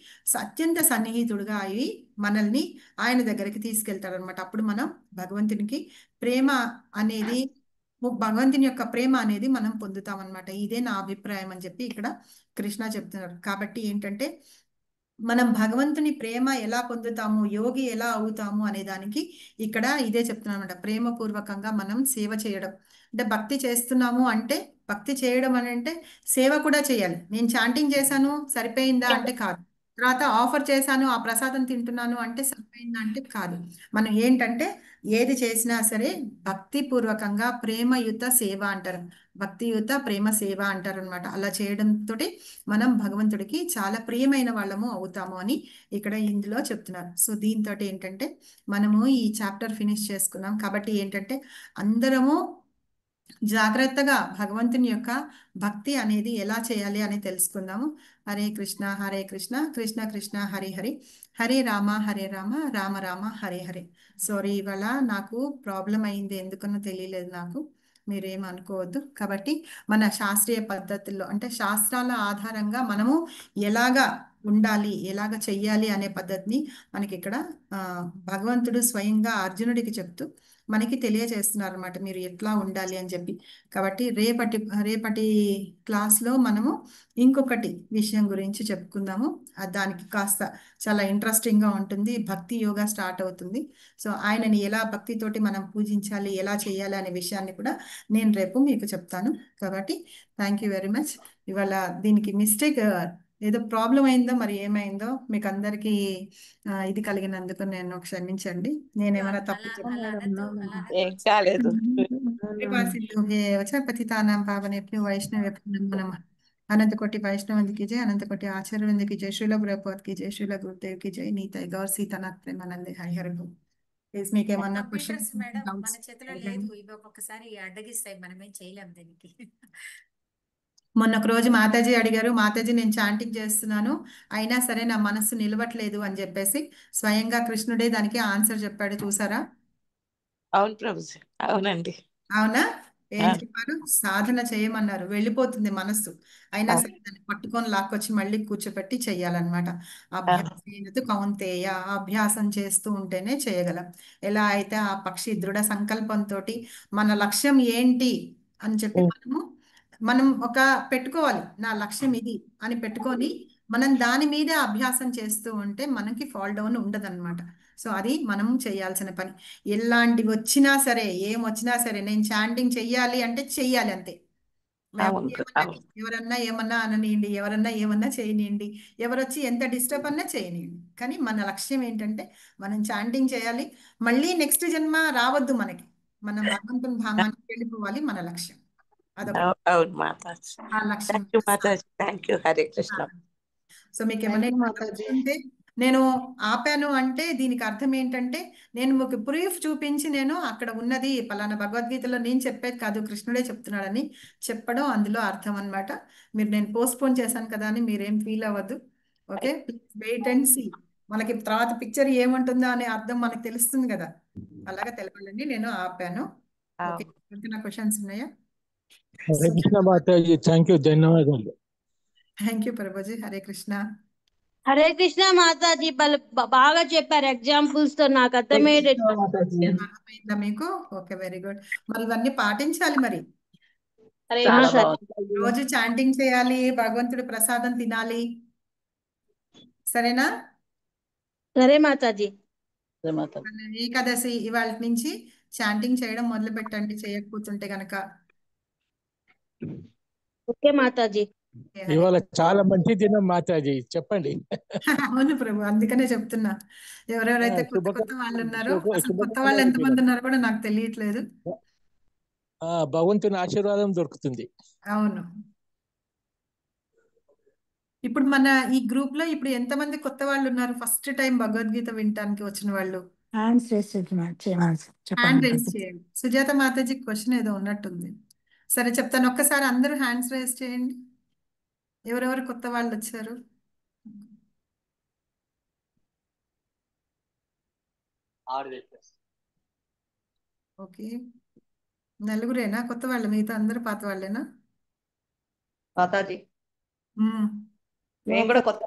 అత్యంత సన్నిహితుడుగా అయి మనల్ని ఆయన దగ్గరికి తీసుకెళ్తారు అనమాట. అప్పుడు మనం భగవంతునికి ప్రేమ అనేది, భగవంతుని యొక్క ప్రేమ అనేది మనం పొందుతాం అనమాట. ఇదే నా అభిప్రాయం అని చెప్పి ఇక్కడ కృష్ణ చెప్తున్నారు. కాబట్టి ఏంటంటే మనం భగవంతుని ప్రేమ ఎలా పొందుతాము, యోగి ఎలా అవుతాము అనే దానికి ఇక్కడ ఇదే చెప్తున్నాం అనమాట. ప్రేమపూర్వకంగా మనం సేవ చేయడం, అంటే భక్తి చేస్తున్నాము అంటే, భక్తి చేయడం అని అంటే సేవ కూడా చేయాలి. నేను చాంటింగ్ చేశాను సరిపోయిందా అంటే కాదు, తర్వాత ఆఫర్ చేశాను ఆ ప్రసాదం తింటున్నాను అంటే సరిపోయిందా అంటే కాదు. మనం ఏంటంటే ఏది చేసినా సరే భక్తి పూర్వకంగా ప్రేమయుత సేవ అంటారు, భక్తియుత ప్రేమ సేవ అంటారు అనమాట. అలా చేయడంతో మనం భగవంతుడికి చాలా ప్రియమైన వాళ్ళము అవుతాము అని ఇక్కడ ఇందులో చెప్తున్నారు. సో దీంతో ఏంటంటే మనము ఈ చాప్టర్ ఫినిష్ చేసుకున్నాం. కాబట్టి ఏంటంటే అందరము జాగ్రత్తగా భగవంతుని యొక్క భక్తి అనేది ఎలా చేయాలి అని తెలుసుకుందాము. హరే కృష్ణ హరే కృష్ణ కృష్ణ కృష్ణ హరి హరి, హరే రామ రామ రామ హరే హరే. సారీ, ఇవాళ నాకు ప్రాబ్లం అయింది, ఎందుకనో తెలియలేదు నాకు, మీరేం అనుకోవద్దు. కాబట్టి మన శాస్త్రీయ పద్ధతుల్లో, అంటే శాస్త్రాల ఆధారంగా మనము ఎలాగా ఉండాలి, ఎలాగ చెయ్యాలి అనే పద్ధతిని మనకి ఇక్కడ భగవంతుడు స్వయంగా అర్జునుడికి చెప్తూ మనకి తెలియజేస్తున్నారు అనమాట, మీరు ఎట్లా ఉండాలి అని చెప్పి. కాబట్టి రేపటి క్లాస్లో మనము ఇంకొకటి విషయం గురించి చెప్పుకుందాము. దానికి కాస్త చాలా ఇంట్రెస్టింగ్గా ఉంటుంది. భక్తి యోగా స్టార్ట్ అవుతుంది. సో ఆయనని ఎలా భక్తితోటి మనం పూజించాలి, ఎలా చేయాలి అనే విషయాన్ని కూడా నేను రేపు మీకు చెప్తాను. కాబట్టి థ్యాంక్ యూ వెరీ మచ్. ఇవాళ దీనికి మిస్టేక్ ఏదో ప్రాబ్లం అయిందో మరి ఏమైందో మీకు అందరికీ ఇది కలిగినందుకు నేను క్షమించండి. నేనేమైనా తప్పు ఏం కాలేదు. कृपा सिंधु वच पतितानां पावनेभ्यो वैष्णवेभ्यो नमो नमः। अनंत कोटि वैष्णव वंदे की जय, अनंत कोटि आचार्य वंदे की जय, श्रील प्रभुपाद की जय, श्रील गुरुदेव की जय, नीताय गौर सीतानाथ प्रेमानंदे हरि हरि बोल। ప్లీజ్ మీకు ఏమన్నా కంప్యూటర్స్ క్వశ్చన్స్ మేడం డౌట్స్ మన చేతిలో లేదు, ఇవి ఒక్కొక్కసారి అడ్డగిస్తాయి, మనం ఏం చేయలేం దీనికి. మొన్న ఒక రోజు మాతాజీ అడిగారు, మాతాజీ నేను చాంటింగ్ చేస్తున్నాను అయినా సరే నా మనస్సు నిలవట్లేదు అని చెప్పేసి స్వయంగా కృష్ణుడే దానికి ఆన్సర్ చెప్పాడు, చూసారా? అవును ప్రభుజీ, అవునండి. అవునా? ఏం ఆ, చెప్పారు? సాధన చేయమన్నారు. వెళ్ళిపోతుంది మనస్సు, అయినా ఆ, సరే దాన్ని పట్టుకొని లాక్కొచ్చి మళ్ళీ కూర్చోపెట్టి చెయ్యాలన్నమాట. ఆ, అభ్యాసేనతు కౌంతేయ, అభ్యాసం చేస్తూ ఉంటేనే చేయగలం. ఎలా అయితే ఆ పక్షి దృఢ సంకల్పంతో మన లక్ష్యం ఏంటి అని చెప్పి ఉమ్, మనం ఒక పెట్టుకోవాలి, నా లక్ష్యం ఇది అని పెట్టుకొని మనం దాని మీదే అభ్యాసం చేస్తూ ఉంటే మనకి ఫాల్ డౌన్ ఉండదన్నమాట. సో అది మనం చేయాల్సిన పని. ఎలాంటివి వచ్చినా సరే, ఏం వచ్చినా సరే, నేను చాంటింగ్ చెయ్యాలి అంటే చెయ్యాలి అంతే. అవును అవును ఎవరన్నా ఏమన్నా అననియండి, ఎవరన్నా ఏమన్నా చేయనియండి, ఎవరొచ్చి ఎంత డిస్టర్బ్ అన్నా చేయనియండి, కానీ మన లక్ష్యం ఏంటంటే మనం చాంటింగ్ చేయాలి. మళ్ళీ నెక్స్ట్ జన్మ రావద్దు మనకి, మనం భగవంతుని ధామానికి వెళ్ళిపోవాలి, మన లక్ష్యం అదొకటి. అవును మాతాజీ. ఆ లక్ష్యం thank you Mataji, thank you. Hare Krishna. So మీకు థ్యాంక్ ఏమైనా యూ ఇట్లా మాతాజీ. డౌట్స్ ఉంటే, నేను ఆపాను అంటే దీనికి అర్థం ఏంటంటే నేను మీకు ప్రూఫ్ చూపించి నేను అక్కడ ఉన్నది పలానా భగవద్గీతలో నేను చెప్పేది కాదు, కృష్ణుడే చెప్తున్నాడని చెప్పడం అందులో అర్థం అన్నమాట. మీరు నేను పోస్ట్ పోన్ చేశాను కదా అని మీరేం ఫీల్ అవ్వద్దు. Okay, wait and see. మనకి తర్వాత పిక్చర్ ఏముంటుందో అనే అర్థం మనకు తెలుస్తుంది కదా, అలాగా తెలపాలండి. నేను ఆపాను. ఓకే, ఎవరికైనా క్వశ్చన్స్ ఉన్నాయా? హరే కృష్ణ మాతాజీ, థ్యాంక్ యూ, ధన్యవాదాలు. Thank you Prabhuji. హరే కృష్ణ. హరే కృష్ణ మాతాజీ, బాగా చెప్పారు ఎగ్జాంపుల్స్ తో, నాకు అర్థమయ్యేటట్టు. అర్థమైందా మీకు? Okay, very good. మరి ఇవన్నీ పాటించాలి మరి. హరే చాలా కృష్ణ. బాగుంది. రోజు చాంటింగ్ చేయాలి, భగవంతుడి ప్రసాదం తినాలి, సరేనా? సరే మాతాజీ. మన ఏకాదశి ఇవాళ నుంచి చాంటింగ్ చేయడం మొదలు పెట్టండి, చేయకపోతుంటే గనక. ఓకే మాతాజీ. ఇవాళ చాలా మంచి దినం మాతాజీ, చెప్పండి. అవును ప్రభు, అందుకనే చెప్తున్నా. ఎవరెవరైతే కొత్త కొత్త వాళ్ళు ఉన్నారో, అసలు కొత్త వాళ్ళు శుభకరమైన ఎంతమంది దినం. ఉన్నారో కూడా నాకు తెలియట్లేదు. భగవంతుని ఆశీర్వాదం దొరుకుతుంది. అవును. ఇప్పుడు మన ఈ గ్రూప్ లో ఇప్పుడు ఎంతమంది కొత్త వాళ్ళు ఉన్నారు? ఫస్ట్ టైం భగవద్గీత వినటానికి వచ్చిన వాళ్ళు హ్యాండ్స్ రేస్ చేయమని హ్యాండ్ చెప్పండి. రైజ్ చేయండి. సుజాత మాతాజీ క్వశ్చన్ ఏదో ఉన్నట్టుంది. సరే చెప్తాను, ఒక్కసారి అందరూ హ్యాండ్స్ రైజ్ చేయండి. ఎవరెవరు కొత్త వాళ్ళు వచ్చారు? ఓకే, నలుగురేనా కొత్త వాళ్ళు? మిగతా అందరూ పాత వాళ్ళేనా? మాతాజీ మ్మ్. మేము కూడా కొత్త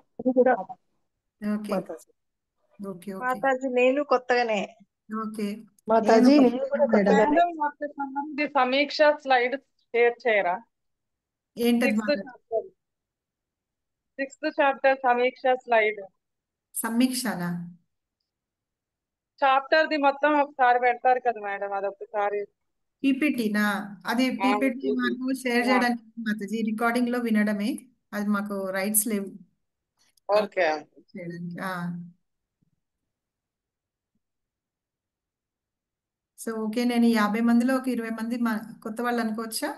ఓకే ఓకే ఓకే మాతాజీ నేను కొత్తగానే. ఓకే. మాతాజీ నేను నేను కూడా కొత్తగానే. కొత్తగానే. మేడం నాకు సంబంధించి సమీక్ష స్లైడ్ షేర్ చేయరా? ఏంటది సిక్స్త్ మాట్లాడు? చాప్టర్ సమీక్ష స్లైడ్. సమీక్షనా? చాప్టర్ ది మొత్తం ఒకసారి పెడతారు కదా మేడం, అదొకసారి. పీపీటీనా? అది పీపీటీ మాకు షేర్ చేయడానికి మాతాజీ, రికార్డింగ్ లో వినడమే, అది మాకు రైట్స్ లేవు అలా ఓకే. చేయడానికి. సో ఓకే, నేను 50 మందిలో ఒక 20 మంది కొత్త వాళ్ళు అనుకోవచ్చా?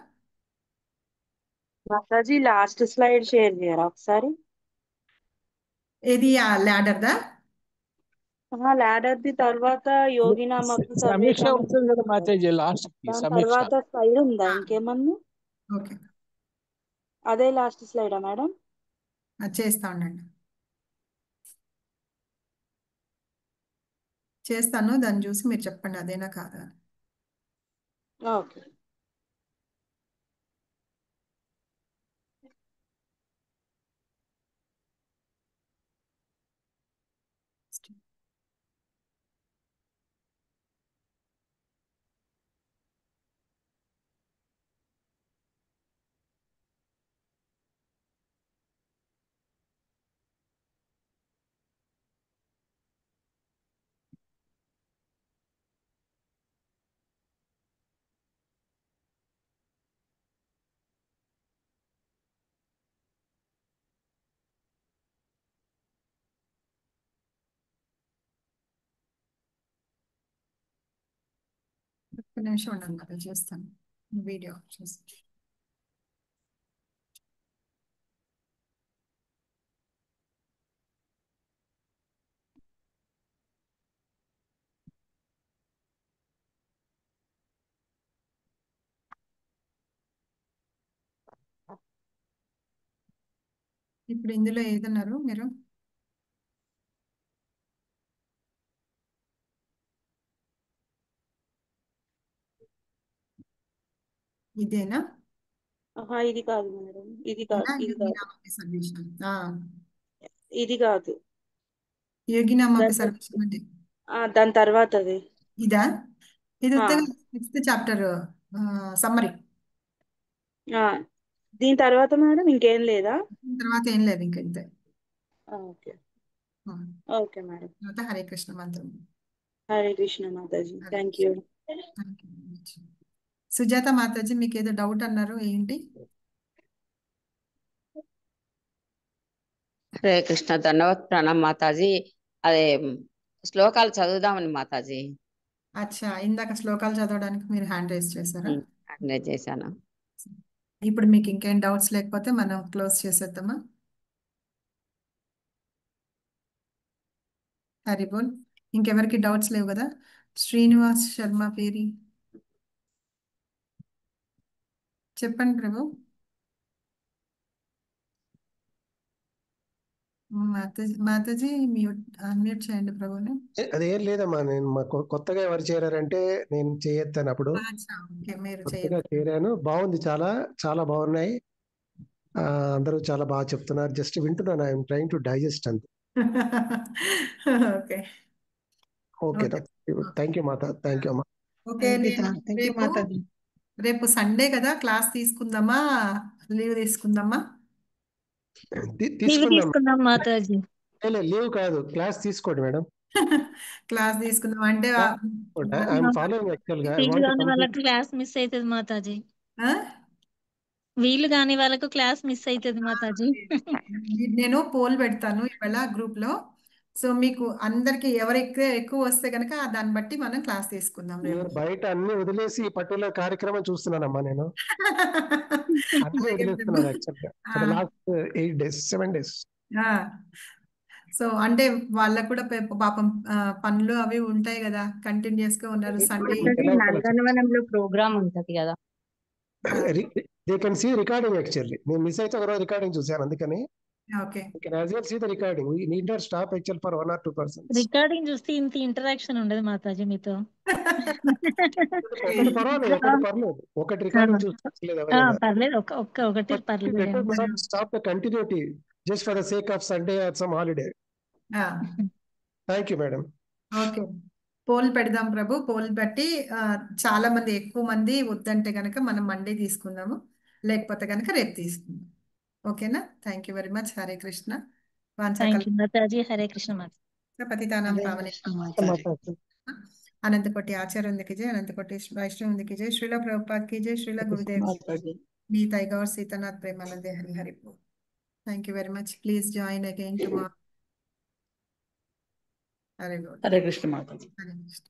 మాతాజీ లాస్ట్ స్లైడ్ షేర్ చేయరా ఒకసారి? ఏది ల్యాడర్దా? లాడర్ ది తర్వాత యోగినామపి సమీక్ష సర్వేషాం వస్తుంది కదా మాతాజీ, లాస్ట్ కి దాని సమీక్ష. తర్వాత స్లైడ్ ఉందా ఇంకేమన్నా? ఓకే, అదే లాస్ట్ స్లైడా మేడం? అది చేస్తా ఉండండి, చేస్తాను. దాన్ని చూసి మీరు చెప్పండి అదేనా కాదా. ఓకే. నిమిషం ఉండండి మరి చూస్తాను వీడియో చూసి. ఇప్పుడు ఇందులో ఏదన్నారు మీరు? ఇదేనా? ఇది కాదు మేడం, ఇది కాదు, ఇది కాదు, సర్వేషన్ ఇది కాదు. యోగినామాపి సర్వేషన్ అంటే దాని తర్వాత అది ఇదా? ఇది ఉత్తగా 6th చాప్టర్ సమ్మరీ. దీని తర్వాత మేడం ఇంకేం లేదా? తర్వాత ఏం లేదు ఇంకా ఇంతే. Okay okay madam. తర్వాత హరే కృష్ణ మంత్రం. హరే కృష్ణ మాతాజీ, థ్యాంక్ యూ. సుజాత మాతాజీ మీకు ఏదో డౌట్ అన్నారు, ఏంటి? హరే కృష్ణ, ధన్యవాద్ ప్రణామ్ మాతాజీ. అదే శ్లోకాలు చదువుదామని మాతాజీ. అచ్చా, ఇందాక శ్లోకాలు చదవడానికి మీరు హ్యాండ్ రైజ్ చేశారా? నేను చేశాను. ఇప్పుడు మీకు ఇంకేం డౌట్స్ లేకపోతే మనం క్లోజ్ చేసేద్దామా? హరి బోల్. ఇంకెవరికి డౌట్స్ లేవు కదా? శ్రీనివాస్ శర్మ పేరి చెప్పండి ప్రభు. మాతాజీ అన్మ్యూట్ చేయండి ప్రభుని. అదేం లేదమ్మా, నేను కొత్తగా ఎవరు చేరారంటే నేను చేయొత్తాను. అప్పుడు మీరు కొత్తగా చేరాను. బాగుంది, చాలా చాలా బాగున్నాయి. అందరూ చాలా బాగా చెప్తున్నారు. జస్ట్ వింటున్నాను. ఐఎమ్ ట్రైంగ్ టు డైజెస్ట్ అంతే. Okay okay, thank you Mata, thank you అమ్మా. ఓకే, రేపు సండే కదా, క్లాస్ తీసుకుందామా లీవ్ తీసుకుందామా? తీసుకుందాం మాతాజీ. లీవ్ కాదు, క్లాస్ తీసుకోండి మేడం. క్లాస్ తీసుకుందాం అంటే వీళ్ళు కాని వాళ్ళకి క్లాస్ మిస్ అవుతుంది మాతాజీ. వీళ్ళు కాని వాళ్ళకు క్లాస్ మిస్ అవుతుంది మాతాజీ. నేను పోల్ పెడతాను ఇవాళ గ్రూప్ లో. సో మీకు అందరికి ఎవరు ఎక్కువ వస్తే కనుక దాన్ని బట్టి మనం క్లాస్ తీసుకుందాం. బయట అన్ని వదిలేసి పర్టికులర్ కార్యక్రమం చూస్తున్నానమ్మా నేను. అన్ని వదిలేస్తున్నాను యాక్చువల్గా లాస్ట్ 8 days 7 days. సో అంటే వాళ్ళకు కూడా పాపం పనులు అవి ఉంటాయి కదా, కంటిన్యూస్ గా ఉన్నారు. సండే నందనవనంలో ప్రోగ్రామ్ ఉంటది కదా, they can see recording. Actually నేను మిస్ అయితే ఒకరోజు రికార్డింగ్ చూసాను, అందుకని okay as well see the recording. We need not stop actually for 1 or 2 persons. Recording చూస్తే ఇంత ఇంటరాక్షన్ ఉండదు మాతాజీ మీతో. ఒకటి రికార్డింగ్ చూస్తలేదు, పర్లేదు, ఒకటి పర్లేదు. Stop the continuity just for the sake of Sunday or some holiday. Thank you madam. Okay, poll పెడదాం ప్రభు. పోల్ బట్టి చాలా మంది ఎక్కువ మంది వద్దంటే కనుక మనం మండే తీసుకుందాము, లేకపోతే కనుక రేపు తీసుకుందాం. ఓకేనా? Thank you very much. Hare Krishna. Hare Krishna మాతాజీ. పతితానాం పావనే అనంతకోటి ఆచార్యునికి జై, అనంతకోటి వైష్ణవునికి జై, శ్రీల ప్రభుపాద్ కి జై, శ్రీల గురుదేవ్ నీతాయి గౌర్ సీతానాథ్ ప్రేమానందే హరి హరి బోల్. Thank you very much. Please join again tomorrow. Hare Krishna. Hare Krishna Mataji. Hare Krishna.